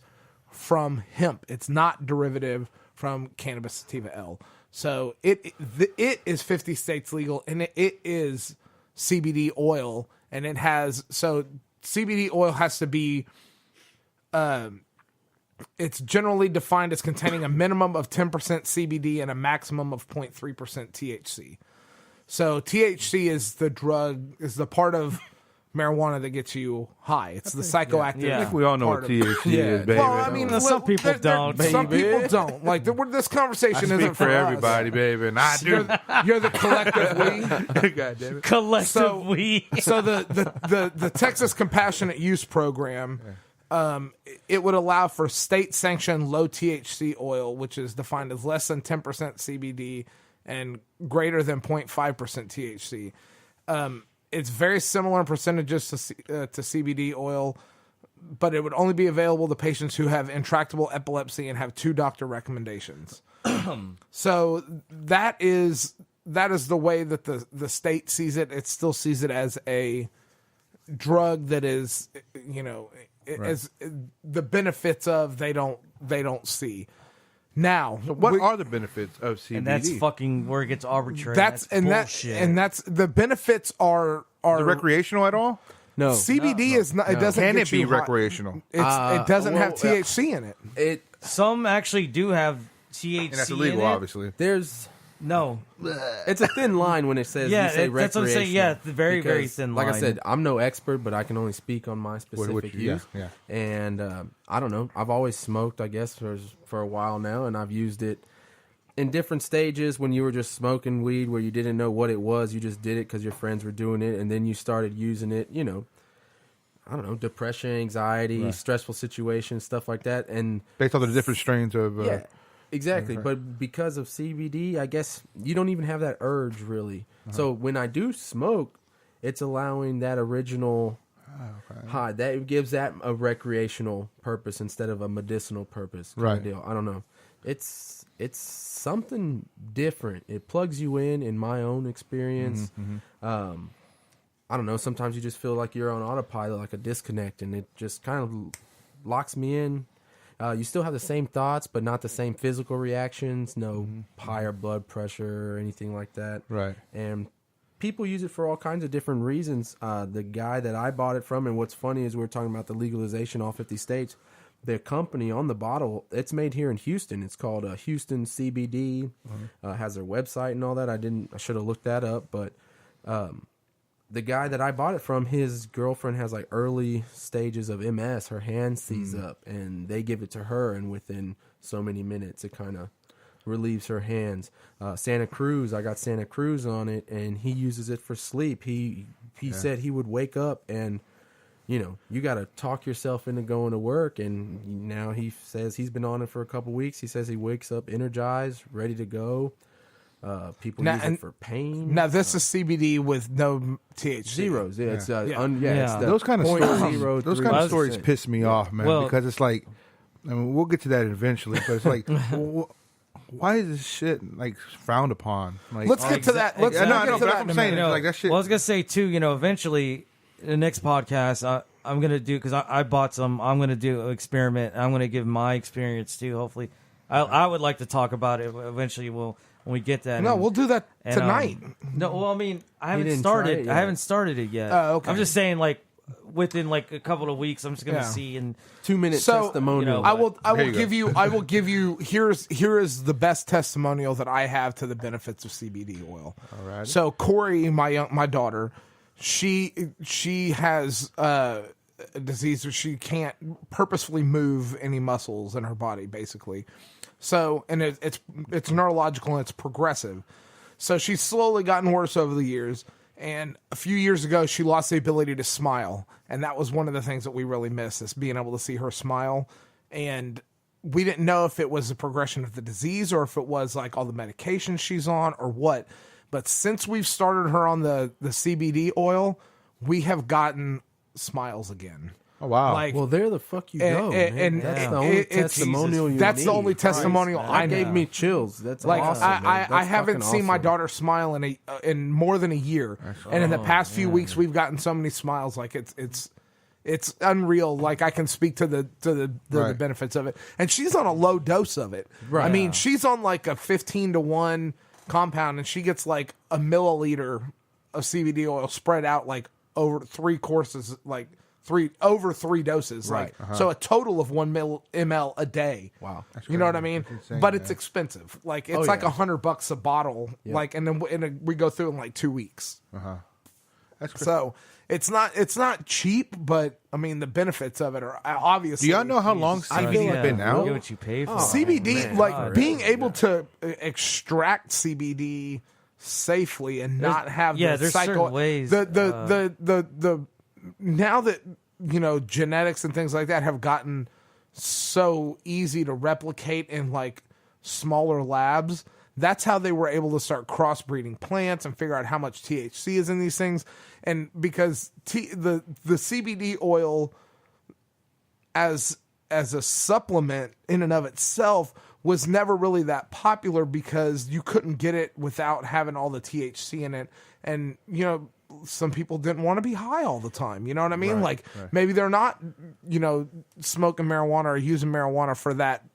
from hemp. It's not derivative from Cannabis sativa L. So it is 50 states legal, and it is CBD oil, and it has CBD oil has to be, it's generally defined as containing a minimum of 10% CBD and a maximum of 0.3% THC. So THC is the part of marijuana that gets you high. It's the psychoactive. Yeah. I think we all know what part of- THC is, baby. Well, I mean, Some people don't, Some baby. people don't. Like this I conversation speak isn't for us. everybody, baby, and I do. You're the collective we. God damn it. Collective So- we. So the Texas Compassionate Use Program, it would allow for state-sanctioned low THC oil, which is defined as less than 10% CBD and greater than 0.5% THC. It's very similar in percentages to CBD oil, but it would only be available to patients who have intractable epilepsy and have 2 doctor recommendations. So that is the way that the state sees it. It still sees it as a drug that is, as the benefits of they don't see. Now, What are the benefits of CBD? And that's fucking where it gets arbitrary. that's bullshit. that's the benefits are Is it recreational at all? No. CBD is not. It doesn't. Can get it be you high. recreational? It doesn't have well, THC in it. It Some actually do have THC And that's in illegal, it. obviously. there's No. it's a thin line when it says Yeah, you say that's what I'm saying. Yeah, it's a very, very Because, thin Like I line. said, I'm no expert, but I can only speak on my specific yeah, use. yeah. And I don't know. I've always smoked, I guess, for a while now, and I've used it in different stages. When you were just smoking weed, where you didn't know what it was, you just did it because your friends were doing it, and then you started using it. I don't know, depression, anxiety, stressful situations, stuff like that, and Based on the different strains of. yeah, exactly. But because of CBD, I guess you don't even have that urge really. So when I do smoke, it's allowing that original high. That gives that a recreational purpose instead of a medicinal purpose. Kind Right. of deal. I don't know. It's something different. It plugs you in my own experience. I don't know. Sometimes you just feel like you're on autopilot, like a disconnect, and it just kind of locks me in. You still have the same thoughts, but not the same physical reactions. No higher blood pressure or anything like that. Right. And people use it for all kinds of different reasons. The guy that I bought it from, and what's funny is we're talking about the legalization all 50 states. The company on the bottle, it's made here in Houston. It's called Houston CBD. Has their website and all that. I should have looked that up, but the guy that I bought it from, his girlfriend has like early stages of MS. Her hand seize up, and they give it to her, and within so many minutes, it kind of relieves her hands. Santa Cruz, I got Santa Cruz on it, and he uses it for sleep. He said he would wake up and, you know, you got to talk yourself into going to work, and now he says he's been on it for a couple weeks. He says he wakes up energized, ready to go. People use it for pain. Now this is CBD with no THC. Zeros. Yeah, it's Yeah. Those kind of stories. 0.03%. Those kind of stories piss me off, man. Well- because it's like, I mean, we'll get to that eventually, but it's like, why is this shit like frowned upon? Like, Let's get to that. Let's I know, get to but that I'm in a saying minute. it's like that shit. Well, I was gonna say too. You know, eventually, the next podcast I'm gonna do, because I bought some. I'm gonna do an experiment. I'm gonna give my experience too. Hopefully, I would like to talk about it eventually. When we get that. No, and- we'll do that and, tonight. no, well, I mean, I haven't didn't try started. it yet. I haven't started it yet. Oh, okay. I'm just saying, like, within like a couple of weeks, I'm just gonna Yeah. see and 2-minute So, testimonial. you know, I will Here you go. give you here is the best testimonial that I have to the benefits of CBD oil. All right. So Corey, my daughter, she has a disease where she can't purposefully move any muscles in her body, basically. So, and it's neurological and it's progressive. So she's slowly gotten worse over the years. And a few years ago, she lost the ability to smile. And that was one of the things that we really missed, is being able to see her smile. And we didn't know if it was a progression of the disease or if it was like all the medications she's on or what. But since we've started her on the CBD oil, we have gotten smiles again. Oh wow. Like, well, there the fuck you go, man. and That's yeah. the only it's- testimonial you that's need. the only testimonial Christ, I man. That gave know. me chills. That's like awesome, man. I That's haven't fucking seen my awesome. daughter smile in more than a year, and in the past few weeks we've gotten so many smiles. Like it's unreal. Like I can speak to the Right. benefits of it, and she's on a low dose of it. Right. I mean, she's on like a 15-to-1 compound, and she gets like a milliliter of CBD oil spread out like over 3 courses, like over 3 doses, Right. like so a total of 1 ml a day. Wow. You know what I crazy. mean? That's insane, But it's man. expensive. Like it's Oh, like yeah. $100 a bottle. Like and then we go through in like 2 weeks. That's crazy. So it's not cheap, but I mean the benefits of it are obviously. Do y'all know how long I CBD feel has like- been You out? get what you pay for. CBD, man. like God. being able to extract CBD safely and not have yeah, the there's cycle. certain ways, The now that you know genetics and things like that have gotten so easy to replicate in like smaller labs. That's how they were able to start crossbreeding plants and figure out how much THC is in these things. And because the CBD oil as a supplement in and of itself was never really that popular because you couldn't get it without having all the THC in it. And, you know, some people didn't want to be high all the time. You know what I mean? Like maybe they're not, you know, smoking marijuana or using marijuana for that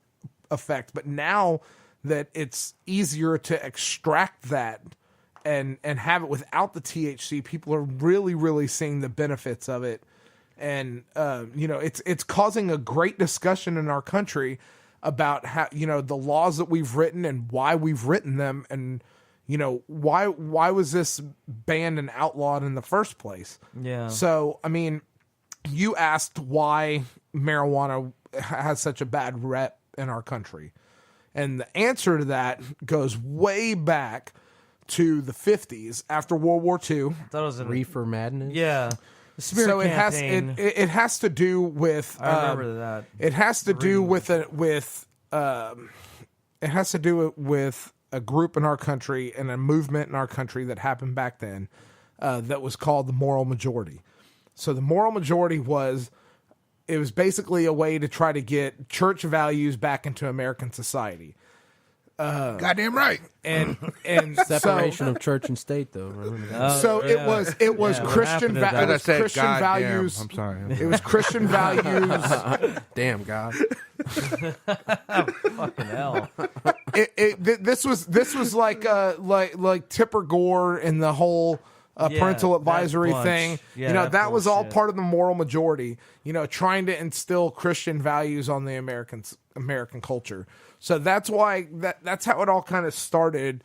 effect. But now that it's easier to extract that and have it without the THC, people are really, really seeing the benefits of it. And, you know, it's causing a great discussion in our country about how, you know, the laws that we've written and why we've written them. And, you know, why was this banned and outlawed in the first place? Yeah. So, I mean, you asked why marijuana has such a bad rep in our country. And the answer to that goes way back to the 50s after World War II. That was a Reefer madness. yeah. The spirit So campaign. it has to do with I remember that. it has to do with it has to do with a group in our country and a movement in our country that happened back then that was called the moral majority. So the moral majority was basically a way to try to get church values back into American society. Goddamn right. And Separation of church and state, though. Remember that? So yeah. it was Yeah, what Christian happened to that? As I said, Christian goddamn. values. I'm sorry. It was Christian values. Damn, God. Fucking hell. This was like Tipper Gore and the whole Yeah, parental that advisory bunch. thing. Yeah, you know, that was all bullshit. part of the moral majority. You know, trying to instill Christian values on the American culture. So that's why that's how it all kind of started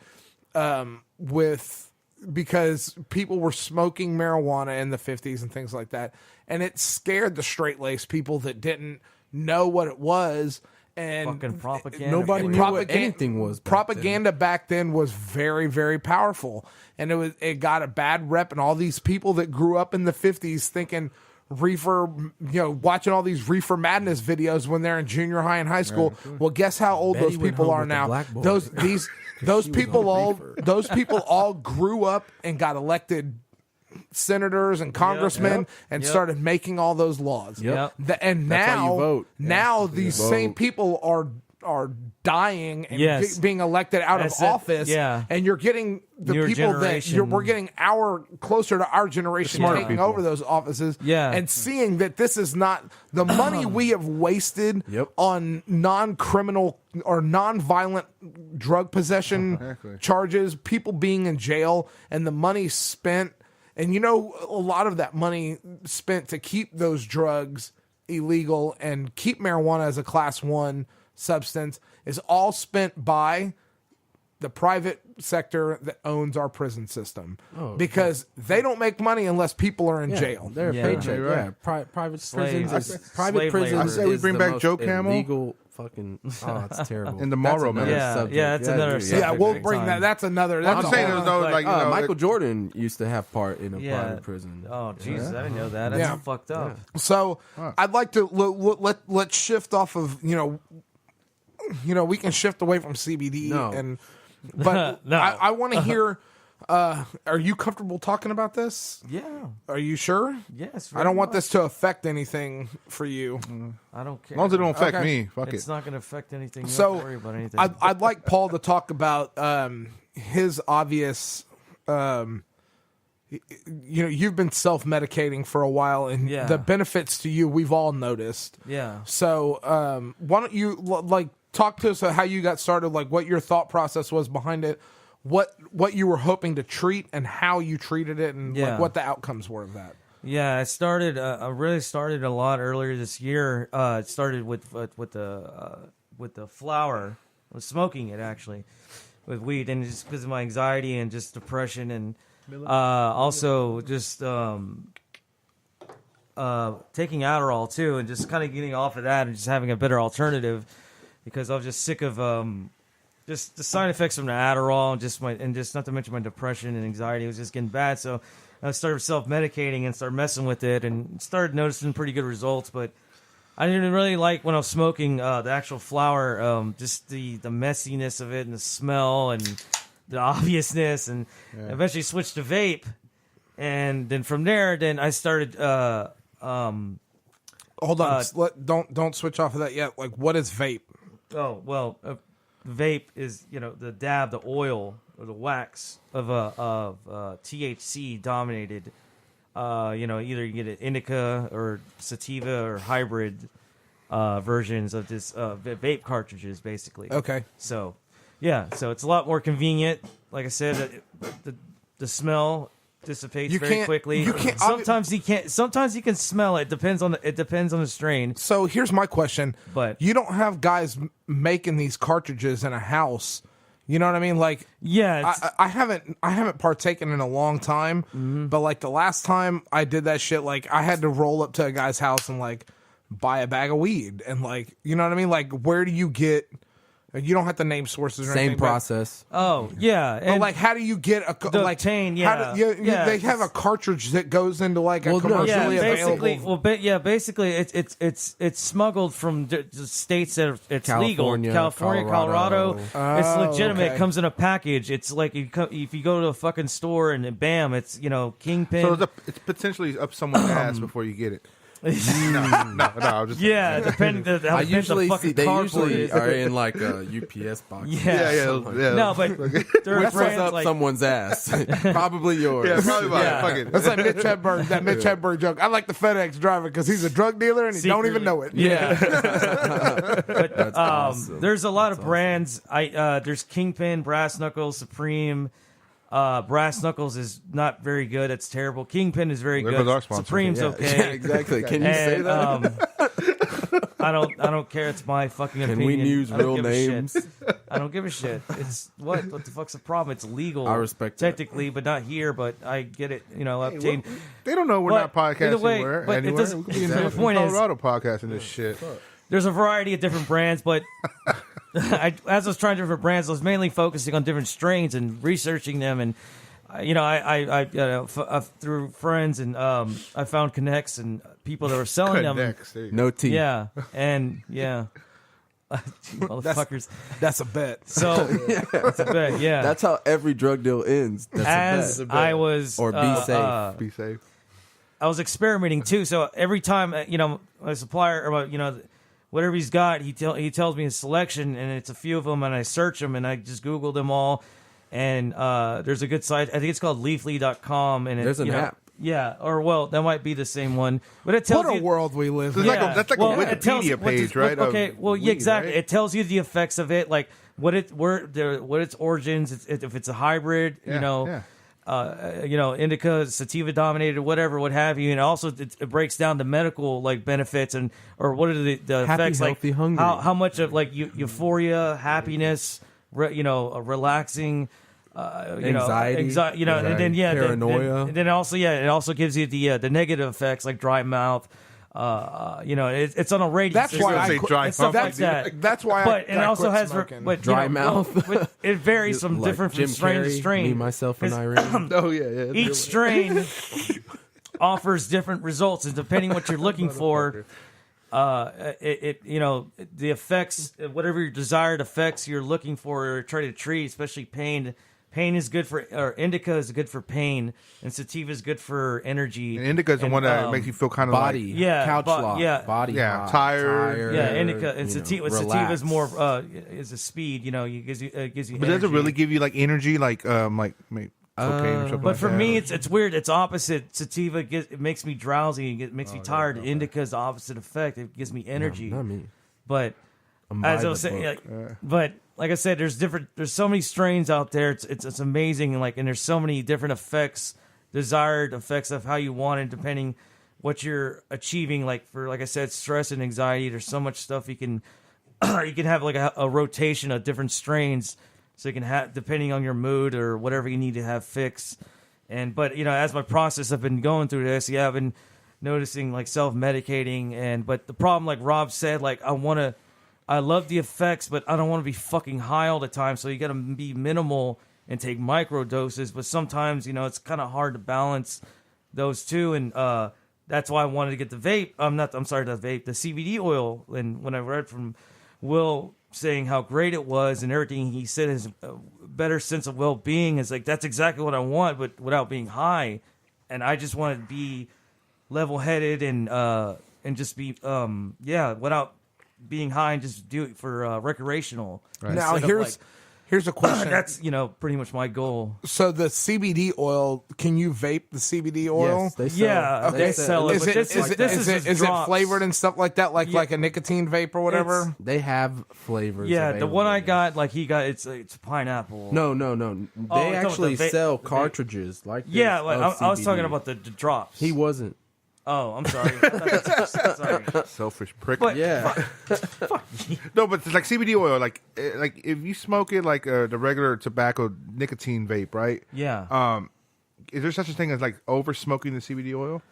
with because people were smoking marijuana in the 50s and things like that, and it scared the straight-laced people that didn't know what it was. And Fucking propaganda. Nobody knew what anything was. Propaganda back then was very, very powerful, and it got a bad rep. And all these people that grew up in the 50s thinking reefer, watching all these reefer madness videos when they're in junior high and high school. Well, guess how old Betty those went people home are with a now. black boy. Those people all grew up and got elected senators and congressmen and started making all those laws. Yep. And That's why you now, vote. now these same people are dying and being elected out of office. And you're getting the Newer people generation. we're getting closer to our generation Smart taking people. over those offices. Yeah. And seeing that this is not the money we have wasted on non-criminal or non-violent drug possession charges, people being in jail, and the money spent. And a lot of that money spent to keep those drugs illegal and keep marijuana as a class 1 substance is all spent by the private sector that owns our prison system. Because they don't make money unless people are in jail. They're a paycheck. Right. Yeah, private Slaves. prisons. Slave Private prisons. labor. I say we is bring the back most Joe Camel. Illegal fucking. Oh, it's terrible. In the That's Marlboro another Man. Yeah, subject. yeah, that's another dude, subject. Yeah, we'll Big bring time. that. That's another. I'm That's just a saying, whole- there's no like Michael Jordan used to have part in a private prison. Oh, Jesus, I didn't know that. That's fucked up. So I'd like to let's shift off of we can shift away from CBD but No. I want to hear. Are you comfortable talking about this? Yeah. Are you sure? Yes. I don't want this to affect anything for you. I don't care. As long as it don't affect Okay. me, fuck It's it. not going to affect anything. You don't So have to worry about anything. I'd like Paul to talk about his obvious. You've been self-medicating for a while, and the benefits to you we've all noticed. Yeah. So why don't you talk to us about how you got started, like what your thought process was behind it, what you were hoping to treat, and how you treated it, and like what the outcomes were of that. Yeah, I started. I really started a lot earlier this year. It started with the flower. I was smoking it actually, with weed, and just because of my anxiety and just depression, and also just taking Adderall too, and just kind of getting off of that and just having a better alternative, because I was just sick of just the side effects from the Adderall and just not to mention my depression and anxiety was just getting bad. So I started self-medicating and started messing with it and started noticing pretty good results. But I didn't really like when I was smoking the actual flower, just the messiness of it and the smell and the obviousness, and eventually switched to vape. And then from there, I started. Hold on, don't switch off of that yet. Like, what is vape? Oh well, vape is the dab, the oil or the wax of THC dominated. Either you get an indica or sativa or hybrid versions of this vape cartridges, basically. Okay. So, so it's a lot more convenient. Like I said, the smell dissipates very quickly. You can't. Sometimes you can't. Sometimes you can smell it. Depends on the strain. So here's my question. But you don't have guys making these cartridges in a house. You know what I mean? Like, I haven't partaken in a long time. But like the last time I did that shit, like I had to roll up to a guy's house and like buy a bag of weed, and like, you know what I mean? Like, where do you get? You don't have to name sources or anything. Same process. Oh yeah, But like, how do you get a obtain? How do, they have a cartridge that goes into like a commercially available. Basically, it's smuggled from the states that it's California, legal. California, Colorado. It's legitimate. Okay. It comes in a package. It's like if you go to a fucking store and bam, it's Kingpin. So it's potentially up someone's ass before you get it. no, I'm just depending on how I usually the see fucking they cardboard usually is. are in like a UPS box. yeah. No, but there are Which was brands up like someone ass. Probably yours. Yeah, probably mine. Yeah. Fuck it. That's like Mitch Hedberg, that Mitch Hedberg joke. I like the FedEx driver because he's a drug dealer and he don't even know it. Yeah. But That's awesome. there's a lot of brands. There's Kingpin, Brass Knuckles, Supreme. Brass Knuckles is not very good. It's terrible. Kingpin is very There good. goes our sponsor. Supreme's Yeah, okay. yeah, exactly. Can you say that? I don't care. It's my fucking Can opinion. we use I don't real give a shit. names? I don't give a shit. It's what the fuck's the problem? It's legal. I respect that. technically, but not here. But I get it. You know, obtain. They don't know we're But not podcasting either way, anywhere. but it doesn't- We could be in the point is- Colorado podcasting this shit. There's a variety of different brands, but as I was trying different brands, I was mainly focusing on different strains and researching them. And I through friends and I found connects and people that were selling them. Next, there you go. No tea. Yeah, and yeah, motherfuckers. That's a bet. So it's a bet. Yeah, That's how every drug deal ends. That's as a bet. I was Or be safe. Be safe. I was experimenting too. So every time, my supplier or whatever he's got, he tells me his selection, and it's a few of them, and I search them, and I just Google them all. And there's a good site. I think it's called Leafly.com, and There's an app. Yeah, or that might be the same one, but it tells What a you. world we live in. That's like a it tells Wikipedia what page, what- right, of Okay, well, yeah, weed, exactly. right? It tells you the effects of it, like what its origins, if it's a hybrid, Yeah. indica, sativa dominated, whatever, what have you, and also it breaks down the medical benefits or what are the Happy, effects, healthy, like hungry. how much of euphoria, happiness, relaxing. Anxiety, and then paranoia. and then also it also gives you the negative effects like dry mouth. It's on a radio. That's why I say quit- dry and stuff mouth, like dude. that. That's why But I it also quit has smoking. Dry mouth. but it varies from Like different Jim from strain to Carrey, strain. Me, myself, and Irene. Oh yeah. Each strain offers different results, and depending what you're looking for, the effects, whatever your desired effects you're looking for or try to treat, especially pain. Pain is good or indica is good for pain, and sativa is good for energy. And indica is the one that makes you feel kind of Body. Yeah, Couch lock. body Yeah, hot, tired. Yeah, indica and sativa is relaxed. more is a speed. It gives you But does energy. it really give you like energy, like maybe cocaine or something? But like for that? me, it's weird. It's opposite. Sativa it makes me drowsy. It makes me tired. Indica is the opposite effect. It gives me energy. Not me. But I'm as by I was the saying, book. but like I said, there's so many strains out there. It's amazing, and there's so many different effects, desired effects of how you want it, depending what you're achieving. Like I said, stress and anxiety. There's so much stuff you can have like a rotation of different strains, so you can have depending on your mood or whatever you need to have fixed. But as my process, I've been going through this. Yeah, I've been noticing like self-medicating, but the problem, like Rob said, like I love the effects, but I don't want to be fucking high all the time. So you got to be minimal and take micro doses. But sometimes, it's kind of hard to balance those two. And that's why I wanted to get the vape. The CBD oil. And when I read from Will saying how great it was and everything he said, his better sense of well-being is like, that's exactly what I want, but without being high. And I just want to be level-headed and just be, without being high and just do it for recreational. Right. Now here's a question. That's pretty much my goal. So the CBD oil, can you vape the CBD oil? Yes, they sell. Yeah, they sell it. Is But this is it drops. flavored and stuff like that, like a nicotine vape or whatever? They have flavors. Yeah, the one I available. got, it's pineapple. No. Oh, They you're talking actually about the sell vape- cartridges like this. Yeah, of I was talking CBD. about the drops. He wasn't. Oh, I'm sorry. Sorry. selfish prick. But Yeah. No, but it's like CBD oil. Like if you smoke it like the regular tobacco nicotine vape, right? Yeah. Is there such a thing as like over smoking the CBD oil?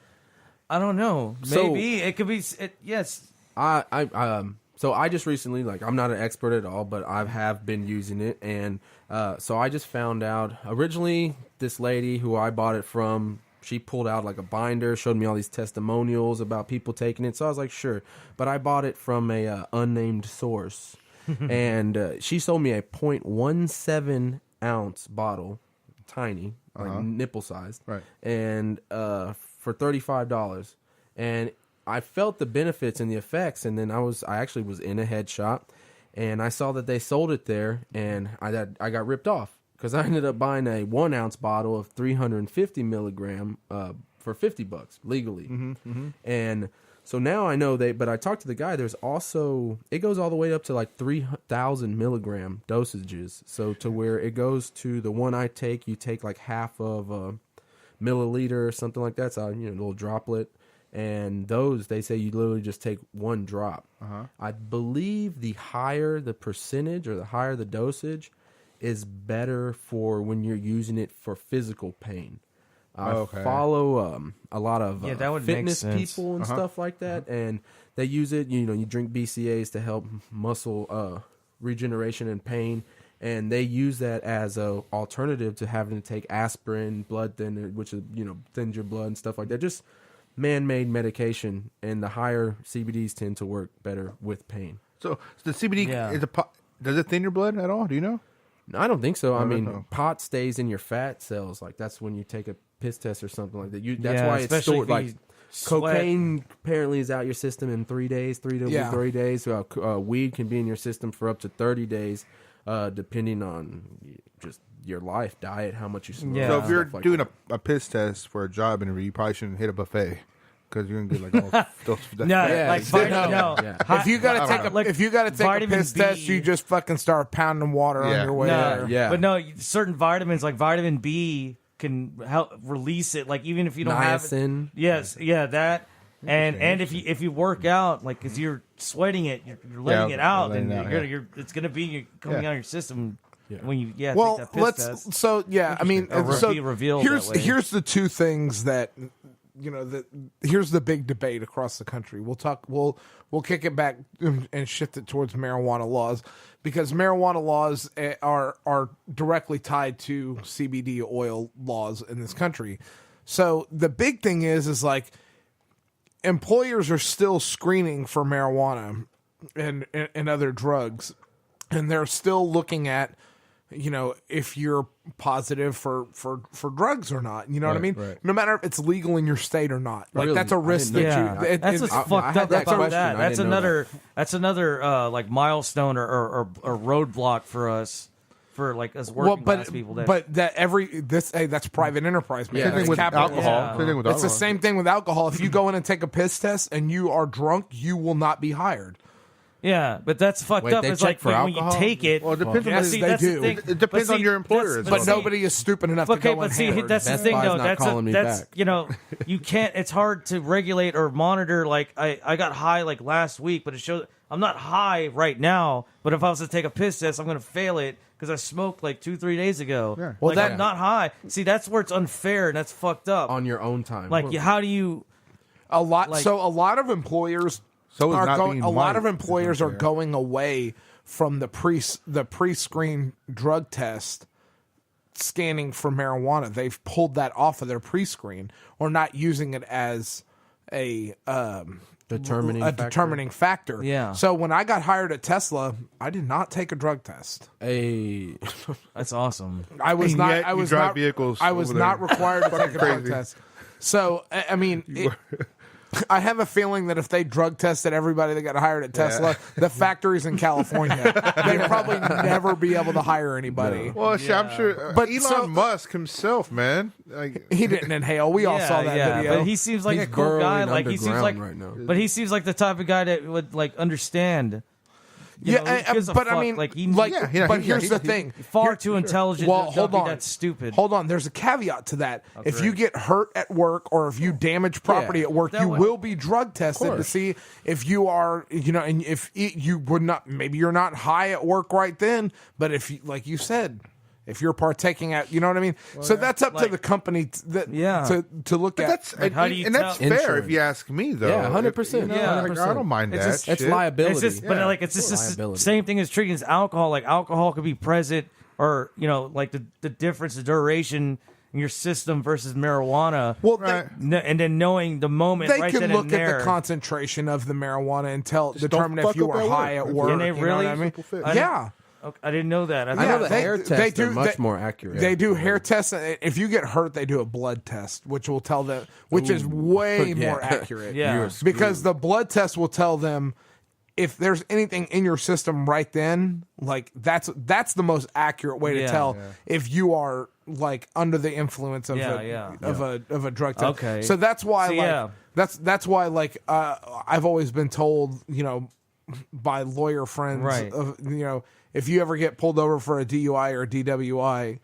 I don't know. So- Maybe it could be. Yes. So I just recently, I'm not an expert at all, but I have been using it, and so I just found out. Originally, this lady who I bought it from, she pulled out like a binder, showed me all these testimonials about people taking it. So I was like, sure, but I bought it from a unnamed source, and she sold me a 0.17 ounce bottle, tiny, like nipple sized, Right. and for $35, and I felt the benefits and the effects, and then I actually was in a head shop, and I saw that they sold it there, and I got ripped off because I ended up buying a 1 ounce bottle of 350 milligram for $50 legally, and so now I know but I talked to the guy. There's also it goes all the way up to like 3,000 milligram dosages, so to where it goes to the one I take, you take like half of a milliliter or something like that, so a little droplet. And those, they say you literally just take one drop. I believe the higher the percentage or the higher the dosage is better for when you're using it for physical pain. I follow a lot of that would make fitness sense. people and stuff like that, and they use it. You know, you drink BCAAs to help muscle regeneration and pain, and they use that as a alternative to having to take aspirin, blood thinner, which is thins your blood and stuff like that. Just man-made medication, and the higher CBDs tend to work better with pain. So the CBD does it thin your blood at all? Do you know? I don't think so. I mean, know. pot stays in your fat cells. Like that's when you take a piss test or something like that. That's Yeah, why it's especially stored. if Like you sweat. cocaine apparently is out your system in 3 days, 3 to 3 days. Weed can be in your system for up to 30 days, depending on just your life, diet, how much you smoke. Yeah. So if you're stuff like doing that. a piss test for a job interview, you probably shouldn't hit a buffet because you're gonna get like all those. No, Yeah, like exactly. no. Yeah. If you gotta take a vitamin piss B, test, you just fucking start pounding water on your way there. Yeah. But no, certain vitamins like vitamin B can help release it. Like even if you don't have it. Niacin. Yes, yeah, that. And if you work out, like because you're sweating it, you're letting it out, letting then it out, you're it's gonna be coming out of your system when you Well, take that piss test. so yeah, I mean, Or so be revealed here's that way. here's the two things that here's the big debate across the country. We'll kick it back and shift it towards marijuana laws because marijuana laws are directly tied to CBD oil laws in this country. So the big thing is like employers are still screening for marijuana and other drugs, and they're still looking at if you're positive for drugs or not. You know what I mean? right. No matter if it's legal in your state or not. Like Really? that's a I risk didn't that know you. That's what's I fucked had up that about question. that. I That's didn't know another. That's another like milestone or roadblock for us, for like us working class people. That's private enterprise, man. Yeah, Same That's thing with capitalism. alcohol. Yeah. Same thing with It's alcohol. the same thing with alcohol. If you go in and take a piss test and you are drunk, you will not be hired. Yeah, but that's fucked Wait, up. they It's check like for when you alcohol? take it. Well, it depends on Yes, the, they that's do. the thing. It depends But on your employer as But well. nobody is stupid enough to Okay, go but see, unhammered. that's the Best thing, Buy's though. not That's calling me that's back. you can't. It's hard to regulate or monitor. Like I got high like last week, but it shows I'm not high right now. But if I was to take a piss test, I'm going to fail it because I smoked like 2-3 days ago. Yeah. Well, I'm not high. See, that's where it's unfair and that's fucked up. on your own time. Like, how do you? a lot. like- So a lot of employers So is are not going. being A lot white of employers is are unfair. going away from the pre-screen drug test scanning for marijuana. They've pulled that off of their pre-screen or not using it as a determining factor. Yeah. So when I got hired at Tesla, I did not take a drug test. That's awesome. I was And not. yet I you was drive not. vehicles I was over not there. required to take a drug crazy. test. So I mean, I have a feeling that if they drug tested everybody that got hired at Tesla, the factories in California, they'd probably never be able to hire anybody. Well, shit, I'm sure. But Elon so- Musk himself, man. Like, He didn't inhale. We all saw that video. But he seems like He's a cool guy. burrowing Like he seems like, underground right now. but he seems like the type of guy that would like understand. You know, who gives a but I fuck? mean, like he, but here's the thing. far too intelligent. Well, to hold be on. That's stupid. Hold on. There's a caveat to that. If you get hurt at work or if you damage property at work, That you would- will be drug tested to see if you are, and if you would not, maybe you're not high at work right then, but if, like you said, if you're partaking at, you know what I mean? So that's up to like- the company to look but at. that's Like, how do you and that's tell- fair Insurance. if you ask me, though. Yeah, 100%. If- Yeah. like, I don't mind It's that. just- It's shit. liability. It's just, but Yeah. like it's just the Liability. same thing as treating as alcohol. Like alcohol could be present, or like the difference, the duration in your system versus marijuana. Well, Right. And then knowing the moment they right can then look and there. at the concentration of the marijuana and Just determine don't if fuck you up are at high work. at work. Can they you know really? what I mean? Simple fix. I Yeah. Okay, I didn't know that. I know the hair tests are much more accurate. They do hair tests. If you get hurt, they do a blood test, which will tell them, which is way Yeah. more accurate. Yeah. You're because the blood test will tell them if there's anything in your system right then. Like that's the most accurate way to Yeah. tell if you are like under the influence of a drug test. Okay. so that's why So, yeah. that's why I've always been told by lawyer friends Right. if you ever get pulled over for a DUI or a DWI,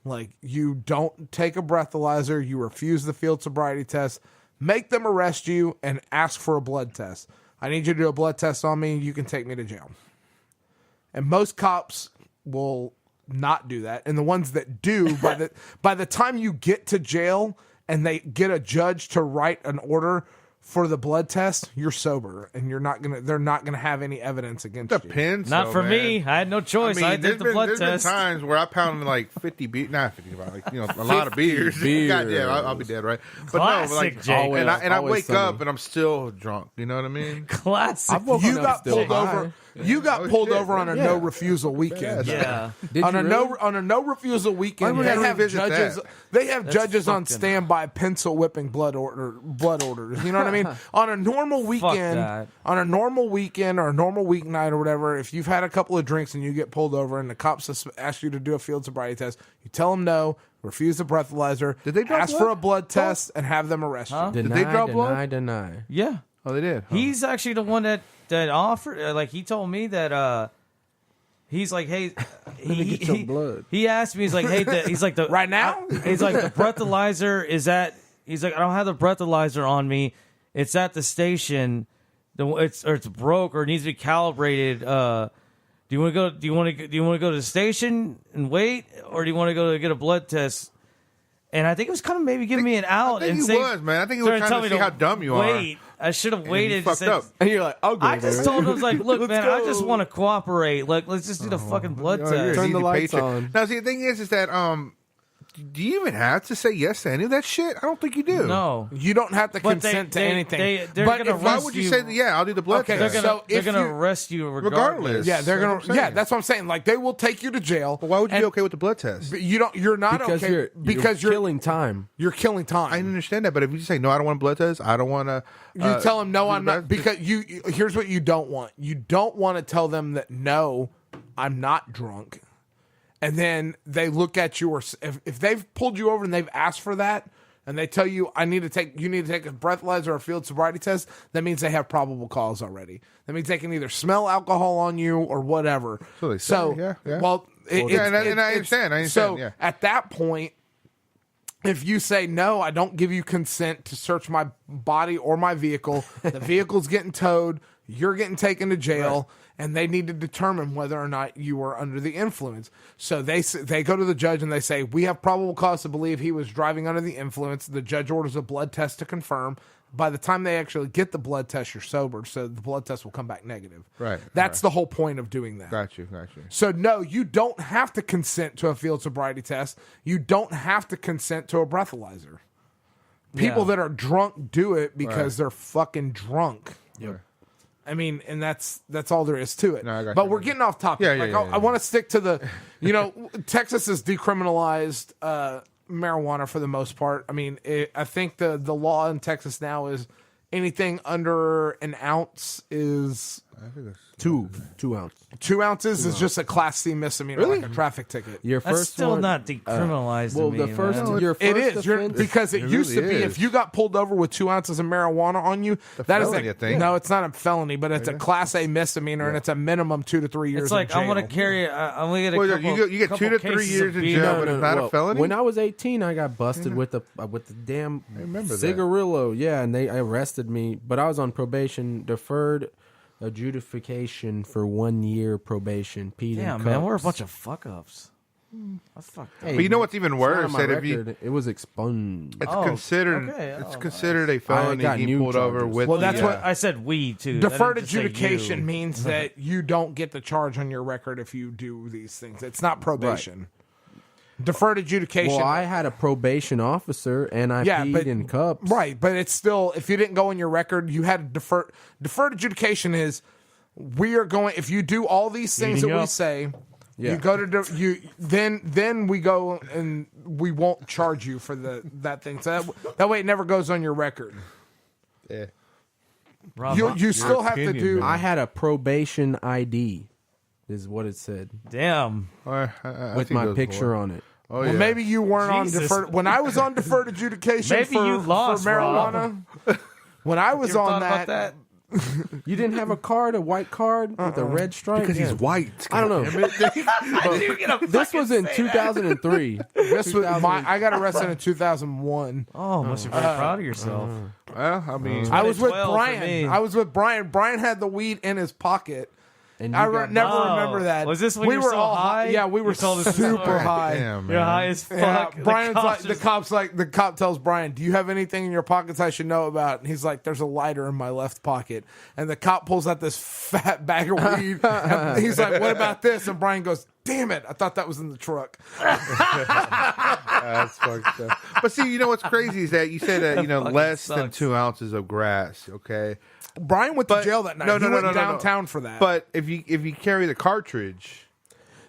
like you don't take a breathalyzer, you refuse the field sobriety test. make them arrest you and ask for a blood test. I need you to do a blood test on me. You can take me to jail. And most cops will not do that. And the ones that do, by the time you get to jail and they get a judge to write an order for the blood test, you're sober, and they're not gonna have any evidence against you. Depends. Not though, for man. me. I had no choice. I did the blood there's test. been times where I pounded like 50 beers, not 50, like, a lot of beers. Goddamn, I'll be dead, right? But Classic, no, like, Jake. and I Always wake sunny. up and I'm still drunk. You know what I mean? Classic. I've woken You up got still pulled high. over. You got Oh, pulled shit, over on a yeah. no refusal weekend. Yeah. Did On you a really? on a no refusal weekend, Why would they I have revisit judges. that? They have judges on fucking- standby, pencil whipping blood orders. You know what I mean? On a normal weekend, that. on a normal weekend or a normal weeknight or whatever, if you've had a couple of drinks and you get pulled over and the cops ask you to do a field sobriety test, you tell them no, refuse the breathalyzer, Did they draw ask blood? for a blood test, and have them arrest you. Did Deny, they draw blood? deny. Yeah. Oh, they did. Huh. He's actually the one that offered. Like he told me that. He's like, hey, me get your blood. He asked me. He's like, hey, he's like the Right now? He's like the breathalyzer is at. He's like, I don't have the breathalyzer on me. It's at the station. It's broke or needs to be calibrated. Do you want to go? Do you want to go to the station and wait, or do you want to go to get a blood test? And I think it was kind of maybe giving me an out. I think and he saying, was, man. I think he was trying tell to me see how dumb you are. Wait, I should have And waited. you fucked said- up. And you're like, I'll go I just there. told him, I was like, look, Let's man, I just go. want to cooperate. Like, let's just do the fucking blood Oh, you're test. an Turn the easy lights paycheck. on. Now, see, the thing is that do you even have to say yes to any of that shit? I don't think you do. No. You don't have to But consent to anything. they're but gonna if, Why arrest would you you. say that? Yeah, I'll do the blood Okay, test. They're So gonna if you- arrest you Regardless. yeah, they're That's what gonna. I'm saying. Yeah, that's what I'm saying. Like they will take you to jail. But why would you be and okay with the blood test? You don't. You're not because okay because you're killing time. You're killing time. I understand that, but if you say no, I don't want a blood test. I don't want to. You tell them no, I'm not, because here's what you don't want. You don't want to tell them that no, I'm not drunk, and then they look at you, or if they've pulled you over and they've asked for that, and they tell you you need to take a breathalyzer or a field sobriety test, that means they have probable cause already. That means they can either smell alcohol on you or whatever. So they say, yeah. well, yeah, and I understand. So yeah. at that point, if you say no, I don't give you consent to search my body or my vehicle, the vehicle's getting towed, you're getting taken to jail, and they need to determine whether or not you were under the influence. So they go to the judge and they say, we have probable cause to believe he was driving under the influence. The judge orders a blood test to confirm. By the time they actually get the blood test, you're sober, so the blood test will come back negative. Right, That's right. the whole point of doing that. Got you. So no, you don't have to consent to a field sobriety test. You don't have to consent to a breathalyzer. People Yeah. that are drunk do it because Right. they're fucking drunk. Yep. I mean, and that's all there is to it. No, I got but you. we're getting off topic. Yeah, yeah, I want to stick to the, Texas has decriminalized marijuana for the most part. I mean, I think the law in Texas now is anything under an ounce is I think that's 2 ounce. 2 ounces is just a Class C misdemeanor, like a traffic ticket. Your That's first still one, not decriminalized. well, to the me, first man. your first It is offense, because it used really to be is. if you got pulled over with 2 ounces of marijuana on you, that is felony, I a, think. no, it's not a felony, but it's a Class A misdemeanor, and it's a minimum 2 to 3 years. It's like in jail. I'm gonna carry. I'm gonna get a Well, couple. you get couple 2 to 3 cases years of in beer. jail, but it's not a felony? When I was 18, I got busted with the damn remember that. cigarillo. Yeah, and they arrested me, but I was on probation, deferred adjudication for 1 year probation. Pete Damn, and man, we're a cups. bunch of fuck ups. That's fucked up. Hey, But you know what's even it's not worse? on my That if you, record. It was expunged. it's Oh, considered, okay. it's Oh, considered a felony. got He new pulled over charges. with. Well, that's the, what I said we too. I deferred didn't just say adjudication you. means that you don't get the charge on your record if you do these things. It's not probation. Deferred adjudication. Well, I had a probation officer, and I peed in cups. Right, but it's still, if you didn't go on your record, you had a deferred adjudication is we are going, if you do all these things Eating that we up. say, Yeah. you go to then we go and we won't charge you for that thing. So that way it never goes on your record. yeah. Rob, You still have to opinion, do. man. I had a probation ID, is what it said, damn. I with think my those picture were- on it. Oh, Well, yeah. maybe you weren't Jesus. on deferred. When I was on deferred adjudication Maybe for, you lost, for marijuana, when I was You ever on thought about that? You didn't have a card, a white card with a red stripe? Because he's Yeah. white. I don't know. This was in 2003. I got arrested in 2001. Oh, must be very proud of yourself. Well, I mean, I was with 2012 for Brian. me. I was with Brian. Brian had the weed in his pocket. And you I got- never Oh. remember that. Was this when we you were were so all high? Yeah, we were You told us this super story. high. damn, man. You're high as fuck. Yeah, The Brian's cops like just- the cop tells Brian, "Do you have anything in your pockets I should know about?" And he's like, "There's a lighter in my left pocket." And the cop pulls out this fat bag of weed. And he's like, "What about this?" And Brian goes, "Damn it! I thought that was in the truck." That's fucked up. But see, you know what's crazy is that you said that Fucking less than sucks. 2 ounces of grass. Okay, Brian went to jail that night. He went downtown for that. But if you carry the cartridge,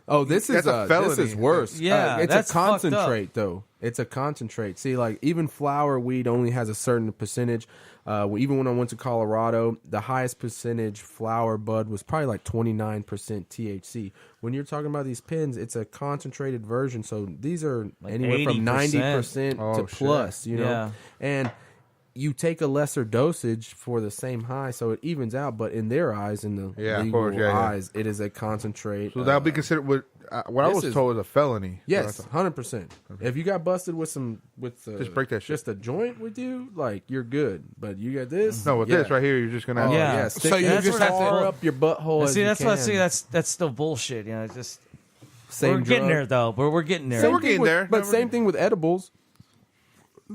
Oh, this is That's a this is felony. worse. Yeah, it's that's a fucked up. concentrate though. It's a concentrate. See, like even flower weed only has a certain percentage. Even when I went to Colorado, the highest percentage flower bud was probably like 29% THC. When you're talking about these pins, it's a concentrated version. So these are Like anywhere from 90% Oh, to shit. plus. You know, Yeah. and you take a lesser dosage for the same high, so it evens out. But in their eyes, in the Yeah, of legal course, yeah. eyes, it is a concentrate. so that'll be considered what I this was is- told was a felony. Yes, 100%. If you got busted with Just break that shit. just a joint with you, like you're good. But you got this. No, with yeah. this right here, you're just gonna. Oh, Have Yeah. yeah. Stick So you that just as have to- far up your butthole. And as see, you that's what I can. see. That's still bullshit. You know, it's just Same we're getting drug. there though. But we're getting there. So we're Same thing getting with- there. But same thing with edibles.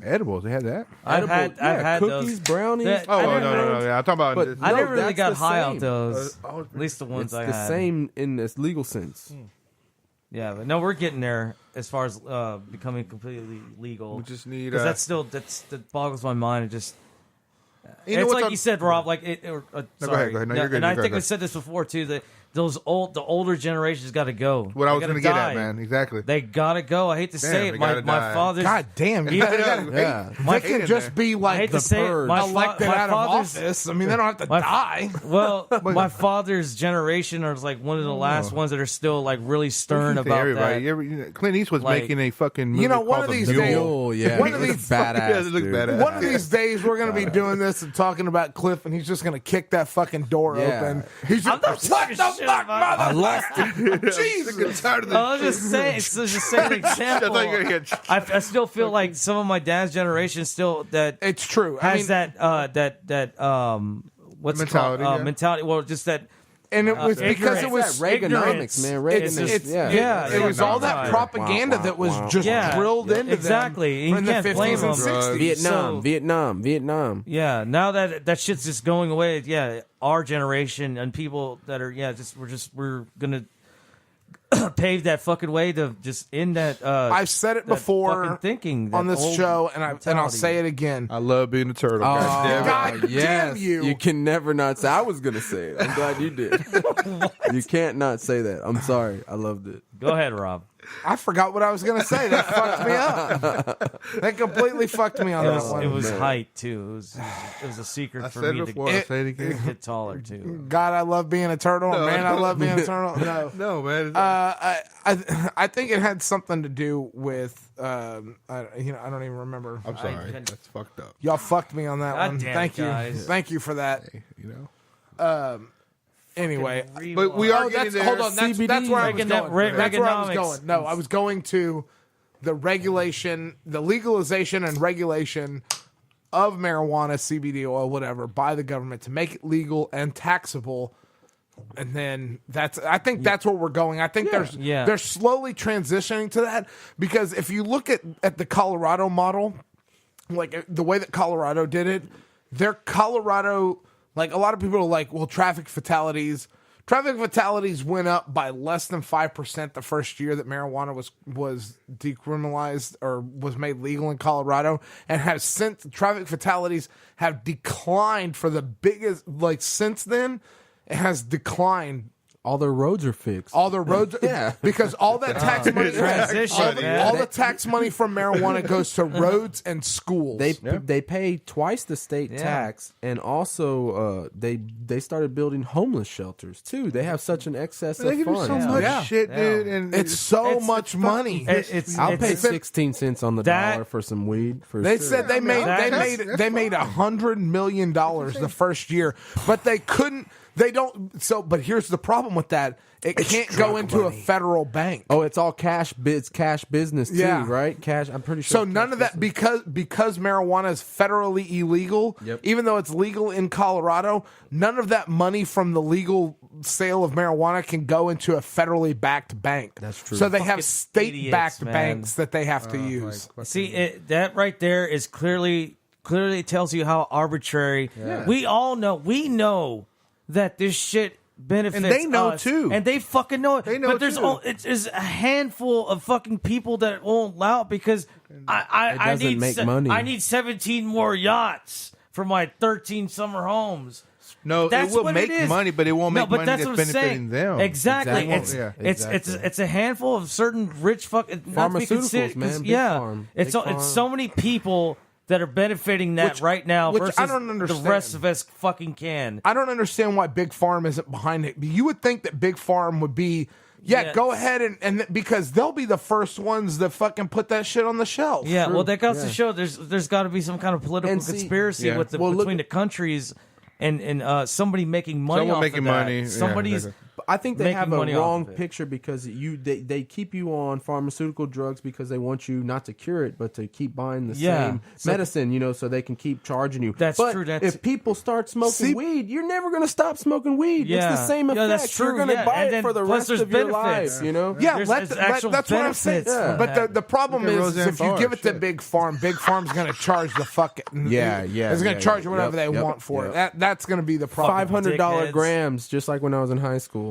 edibles. They had that. I've Edible- had yeah, had cookies, those. brownies. That- Oh I no, never- no, no, yeah. I'm talking about. But this. I No, never really that's got the high same. off those. Oh, At least the ones It's I the had. same in this legal sense. Yeah, but no, we're getting there as far as becoming completely legal. We just need. Because that boggles my mind. It just You know it's what's like on- you said, Rob. Like it. go Sorry. ahead. No, you're good, And you're I good, think go we ahead. said this before too. That the older generations got to go. What I They was gotta going to get die. at, man. Exactly. They gotta go. I hate to say Damn, it. they My gotta die. father's. God damn, you Yeah. gotta- Yeah. they Hate can in just there. be I like hate the to say it. purge, My elected my out of father's- office. I mean, they don't have to My- die. Well, my father's generation is like one of the last ones that are still like really stern Listen to about everybody. that. You know, Clint Eastwood's Like, making a fucking movie You know, one called of The these Mule. days- Oh yeah, One of he these- looks badass. Yeah, it looks dude. badass. One of these days, we're going to be doing this and talking about Cliff, and he's just going to kick that fucking door Yeah. open. He's I'm just, not what talking the shit fuck, about mother? it. I lost it. Jesus. Tired of this I was just saying, it's just an I example. thought you were going to get. I still feel like some of my dad's generation still that It's true. I has mean, what's Mentality, it called? yeah. Mentality. Well, just that. and it was because it ignorance. was Ignorance. Reaganomics, man. Reagan It's, is, it's, yeah. it was all that Right. propaganda that was just Yeah, drilled into exactly. them You in the can't 50s blame and them. 60s. So- Vietnam. Yeah, now that shit's just going away. Yeah, our generation and people that are we're gonna pave that fucking way to just end that. I've said it that before fucking thinking on that this old show, and I'll mentality. say it again. I love being a turtle. God damn it. God damn yes. you. You can never not say. I was gonna say it. I'm glad you did. You can't not say that. I'm sorry. I loved it. Go ahead, Rob. I forgot what I was going to say. That fucked me up. That completely fucked me on that one. It was height too. It was a secret I for said me it to before. I say it again. get taller too. God, I love being a turtle. Man, I love being a turtle. No. No, man. I think it had something to do with I don't even remember. I'm sorry. I- That's fucked up. Y'all fucked me on that God one. damn Thank it, you. guys. Thank you for that. You know. Anyway, But we are oh, getting that's, there. hold on. That's where I was going. That's where I was Reaganomics. going. No, I was going to the regulation, the legalization and regulation of marijuana, CBD oil, whatever, by the government to make it legal and taxable. And then I think that's where we're going. I think they're slowly transitioning to that, because if you look at the Colorado model, like the way that Colorado did it, their Colorado, like a lot of people are like, well, traffic fatalities went up by less than 5% the first year that marijuana was decriminalized or was made legal in Colorado, and has since traffic fatalities have declined for the biggest, like since then it has declined All their roads are fixed. All the roads, because all that tax money, Transition, man. all the tax money from marijuana goes to roads and schools. They pay twice the state tax, and also they started building homeless shelters too. They have such an excess They of give you funds. so much shit, dude. And it's so much money. I'll pay 16 cents on the dollar for some weed. They said they made $100 million the first year, but they couldn't. They don't. So, but here's the problem with that: it can't go into a federal bank. Oh, it's all cash. It's cash business too, right? Cash. I'm pretty sure. So none of that because marijuana is federally illegal. Yep. Even though it's legal in Colorado, none of that money from the legal sale of marijuana can go into a federally backed bank. That's true. So they have state-backed idiots, banks that they have to use. See, that right there is clearly tells you how arbitrary. Yeah. We know that this shit benefits And they know us, too. and they fucking know it. They know but there's too. it's a handful of fucking people that won't allow it because I doesn't need make money. I need 17 more yachts for my 13 summer homes. No, That's it will what make it is. money, but it won't make money that's what I'm benefiting saying. them. Exactly. Exactly. It's a handful of certain rich Pharmaceuticals, man. Big Pharma. It's so many people that are benefiting that right now which versus I don't understand. the rest of us fucking can. I don't understand why Big Farm isn't behind it. You would think that Big Farm would be, go ahead and because they'll be the first ones that fucking put that shit on the shelf. Yeah, well, that goes to show there's got to be some kind of political conspiracy with between the countries and somebody making money Someone off making of that. money. Somebody's. Exactly. I think they making have a money off wrong of it. picture because they keep you on pharmaceutical drugs because they want you not to cure it, but to keep buying the same medicine, so they can keep charging you. That's but true. If people start smoking weed, you're never going to stop smoking weed. Yeah. It's the same effect. That's true. You're going to buy And it for the plus rest of there's your benefits. life. Yeah, There's actual that's what I'm saying. benefits from But the problem Look at is if you Roseanne give it Barr, to Big Farm's going to charge the fuck. Yeah. It's going to charge you whatever they want for it. That's going to be the problem. $500 Dickheads. grams, just like when I was in high school.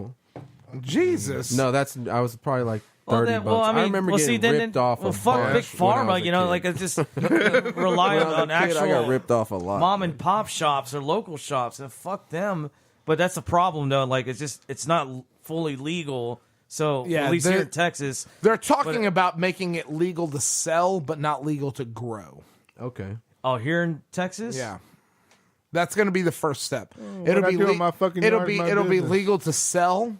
Jesus. No, I was probably like 30 bucks. I remember getting ripped off. Well, a fuck bunch Big when I was Pharma. a kid. Like it's just rely When I was on a kid, actual. I got ripped off a lot. Mom and pop shops or local shops, and fuck them. But that's the problem, though. Like it's not fully legal. So at least here in Texas, they're talking about making it legal to sell, but not legal to grow. Okay. Oh, here in Texas, Yeah. That's going to be the first step. what I do in my fucking yard is my it'll be business. legal to sell,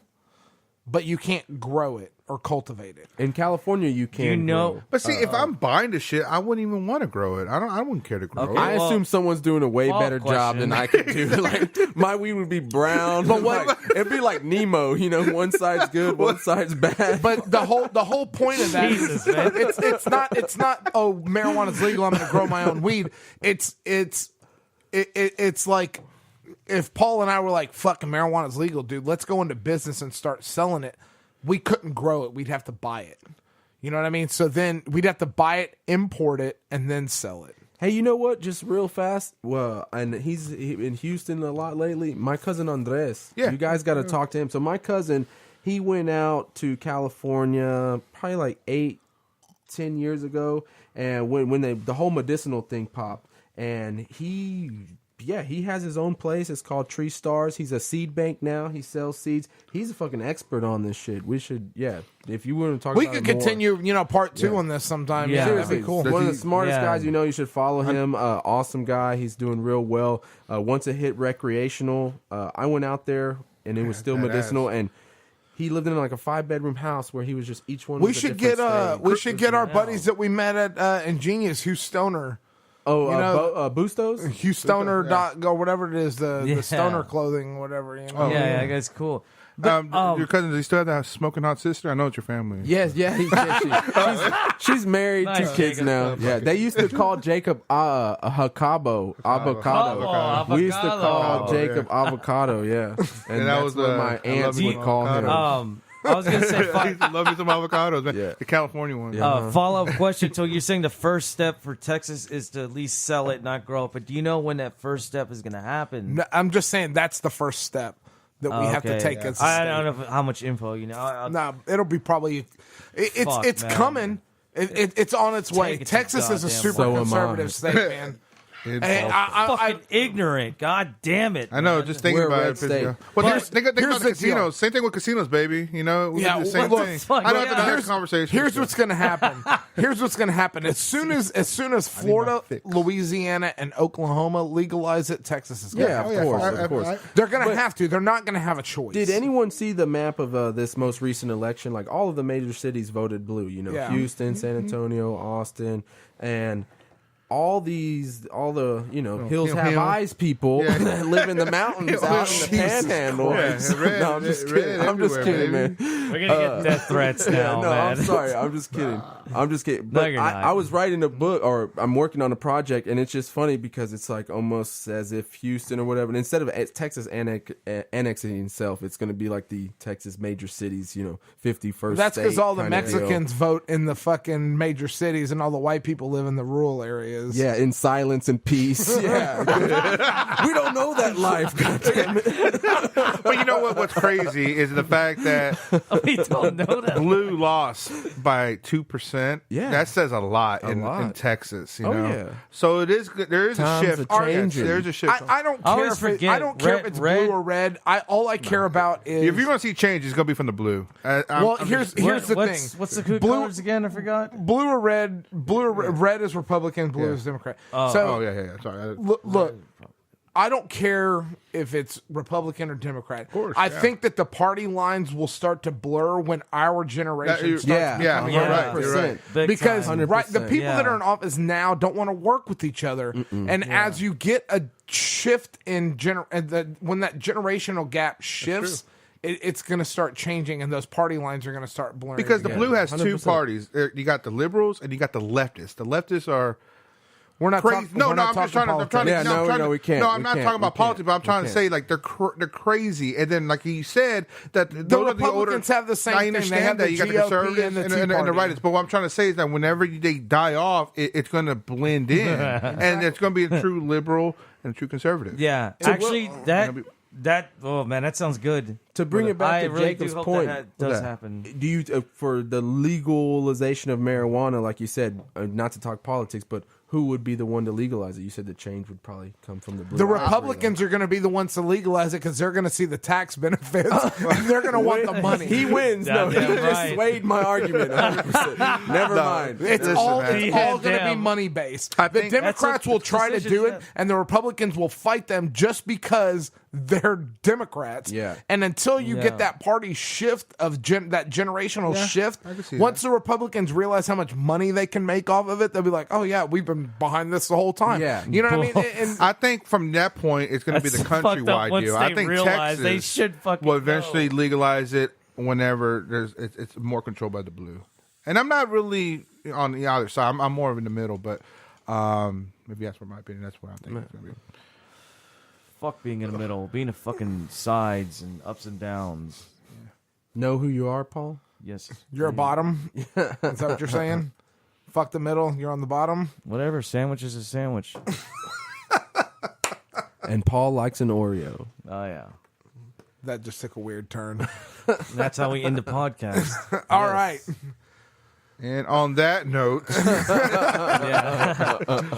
but you can't grow it or cultivate it. In California, you can. grow. But see, if I'm buying the shit, I wouldn't even want to grow it. I wouldn't care to grow Okay. it. I assume someone's doing a way follow-up better job than I question. could do. Like my weed would be brown, but it'd be like Nemo. One side's good, one side's bad. But the whole point of that Jesus, is man. it's not marijuana's legal, I'm going to grow my own weed. It's like if Paul and I were like, fucking marijuana's legal, dude, let's go into business and start selling it. We couldn't grow it. We'd have to buy it. You know what I mean? So then we'd have to buy it, import it, and then sell it. Hey, you know what? Just real fast. Well, and he's in Houston a lot lately. My cousin Andres. Yeah. You guys got to talk to him. So my cousin, he went out to California probably like 8-10 years ago, and when the whole medicinal thing popped, and he has his own place. It's called Tree Stars. He's a seed bank now. He sells seeds. He's a fucking expert on this shit. We should, if you want to talk We about could it more. continue, part 2 on this sometime. Yeah. Yeah, that'd Seriously, be cool. One of the smartest Yeah. guys you should follow him. Awesome guy. He's doing real well. Once it hit recreational, I went out there and it was still badass. medicinal. And he lived in like a 5-bedroom house where he was just each one. We was a should different stage. get our buddies that we met at Ingenious, Hugh Stoner. Bustos. Hugh Stoner or whatever it is, the Yeah. Stoner clothing, whatever. yeah, that's cool. Your cousin, do you still have that smoking hot sister? I know it's your family. Yes, she's married, Nice, 2 kids Jacob. now. Yeah, they used to call Jacob avocado. Avocado. We used to call Avocado, Jacob avocado. Yeah, and that that's was what my I aunts love would you, call him. avocado. I was gonna say, I used to love me some avocados, man. Yeah. The California one. follow up question. So you're saying the first step for Texas is to at least sell it, not grow it. But do you know when that first step is going to happen? No, I'm just saying that's the first step that we have to Okay. take as a I state. don't know how much info you know. No, it'll be probably. It's man. coming. It's on its way. it to Texas is a goddamn super So am I. conservative state, man. Hey, Fucking ignorant. God damn it. I know. man. Just think We're a about red it. state. Well, But think about here's the the casinos. deal. Same thing with casinos, baby. You know, we Yeah, do the same look, thing. fuck, I don't have yeah. to have this conversation. Here's what's going to happen. Here's what's going to happen. As soon as Florida, fix. Louisiana, and Oklahoma legalize it, Texas is going to Yeah, have of to. course, of course. They're going to have to. They're not going to have a choice. Did anyone see the map of this most recent election? Like all of the major cities voted blue. You know, Yeah. Houston, San Antonio, Austin, and all the hills have Hill. eyes people Yeah. that live in the mountains out in the panhandle. Christ. Yeah, No, I'm just red kidding. I'm just everywhere, kidding, baby. man. We're going to get death threats now, No, man. I'm sorry. I'm just kidding. I'm just kidding. No, But you're not. I was writing a book, or I'm working on a project, and it's just funny because it's like almost as if Houston or whatever, and instead of Texas annexing itself, it's going to be like the Texas major cities, 51st. That's because state all the kind of deal. Mexicans vote in the fucking major cities, and all the white people live in the rural areas. Yeah, in silence and peace. Yeah. We don't know that life. goddammit. But you know what's crazy is the fact that We don't know that. Blue lost by 2%. Yeah. That says a lot in lot. Texas. You Oh, know, yeah. so it is. There is Times a shift. are changing. There's a shift. I don't I care. always If forget I don't care red- if it's red- blue or red. All I care about is if you're going to see change, it's going to be from the blue. here's the thing. What's the good Blue- colors again? I forgot. Blue or red. Red is Republican. Blue is Democrat. So Oh yeah. Sorry. look, I don't care if it's Republican or Democrat. Of course, I yeah. think that the party lines will start to blur when our generation starts Yeah. becoming You're Yeah. right. You're right. 100%. Big because time. right, the 100%, people that yeah. are in office now don't want to work with each other, and as you get a shift in when that generational gap shifts, it's going to start changing, and those party lines are going to start blurring. Because the again. blue has two 100%. parties. You got the liberals and you got the leftists. The leftists are we're not crazy. talking. I'm just trying to. I'm trying to. Yeah, I'm trying to- we can't. No, I'm We not can't. talking about We politics, but I'm can't. trying We to say like they're crazy. And then, like you said, that those are the older. Republicans have the same I thing. They understand have that the you got the GOP conservatives and the and Tea the Party. writers. But what I'm trying to say is that whenever they die off, it's going to blend in, and it's going to be a true liberal and a true conservative. Yeah, actually, that oh man, that sounds good. To bring it back I to really Jacob's do hope point, that does that? happen. do you for the legalization of marijuana, like you said, not to talk politics, but who would be the one to legalize it? You said the change would probably come from the blue. The Republicans are going to be the ones to legalize it because they're going to see the tax benefits and they're going to want the money. He wins. No, he Goddamn just right. swayed my argument 100%. Never mind. It's Listen, all, man. it's all going to be Damn. money based. I The think Democrats that's what will try to decisions do it, have. and the Republicans will fight them just because they're Democrats. Yeah. And until you Yeah. get that party shift of that generational shift, I can see once the Republicans realize how much money they can make off of it, they'll be like, "Oh yeah, we've been behind this the whole time." Yeah. You know what I mean? And I think from that point, it's going to be the That's fucked up countrywide once deal. they I think realize Texas they should fucking will eventually go. legalize it whenever it's more controlled by the blue. And I'm not really on the other side. I'm more in the middle. But if you ask for my opinion, that's what I think it's going to be. Fuck being in the middle, being a fucking sides and ups and downs. Know who you are, Paul? Yes, you're a bottom. Is that what you're saying? Fuck the middle. You're on the bottom. whatever. Sandwich is a sandwich. And Paul likes an Oreo. Oh yeah, That just took a weird turn. that's how we end the podcast. All right. And on that note, Yeah.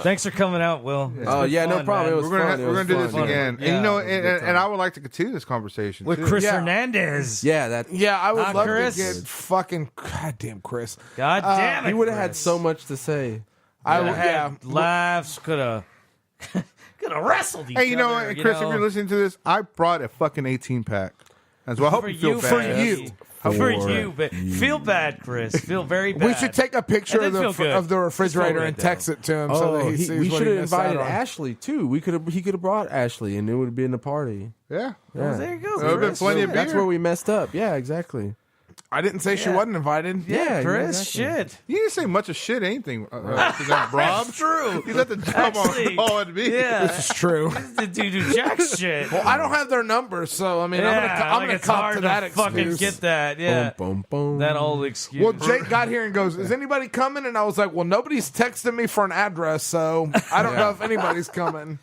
Thanks for coming out, Will. It's Oh been yeah, no fun, problem. man. It was we're fun. going to do this fun. again. Yeah, And you know, it was a good and I would like to continue this conversation with too. Chris Yeah. Hernandez. Yeah, that. Yeah, I would Not love Chris. to get fucking goddamn Chris. God damn it, He would have had Chris. so much to say. I Coulda would, had yeah. laughs. Could have wrestled each Hey, you know, other. what, Chris, if you're listening to this, I brought a fucking 18-pack. As well. I hope for you feel you, bad. For you. For you, but feel bad, Chris. Feel very bad. We should take a picture And then of feel good. the refrigerator Just feel and good, text it to him so that he sees we what should he have missed out invited on. Ashley too. He could have brought Ashley, and it would have been a party. Yeah. Oh, there you go. There would've been Chris. plenty of That's beer. where we messed up. Yeah, exactly. I didn't say she Yeah. wasn't invited. Yeah, Chris. exactly. Shit. You didn't say much of shit, anything. To that Rob. That's true. You let the job Actually, on fall at me. Yeah. This is true. Did you do jack shit? Well, I don't have their numbers, so I mean, I'm gonna it's cop hard to that fucking excuse. get that. Yeah, Boom, boom, boom. that old excuse. Well, Jake got here and goes, "Is anybody coming?" And I was like, "Well, nobody's texting me for an address, so I don't know if anybody's coming."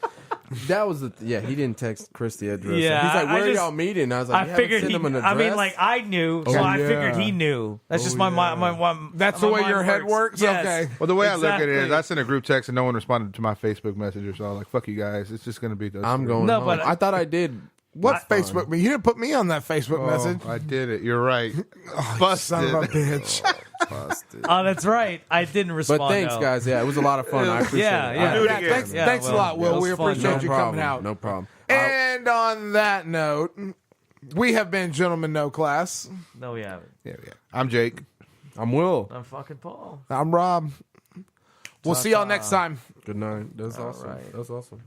That was the he didn't text Chris the address. Yeah, He's like, I where are just- y'all meeting? I was like, I figured sent he. him an I address. mean, like I knew, so I figured he knew. That's just my mind. That's the way your head works? Yes. Okay. Well, the way I look at it is, Exactly. I sent a group text and no one responded to my Facebook messenger, so I was like, "Fuck you guys, it's just gonna be." Those I'm three. going. No, home. but- I thought I did. What Facebook? You didn't put me on that Facebook message. I did it. You're right. Son of a bitch. Oh, that's right. I didn't respond. But thanks, though. guys. Yeah, it was a lot of fun. I appreciate Yeah, it. yeah. do it Yeah, again. thanks a lot, it Will. was We fun. appreciate No you problem. coming out. No problem. And on that note, we have been Gentlemen No Class. No, we haven't. Yeah. I'm Jake. I'm Will. I'm fucking Paul. I'm Rob. We'll see y'all next time. Good night. That's awesome. right. That's awesome.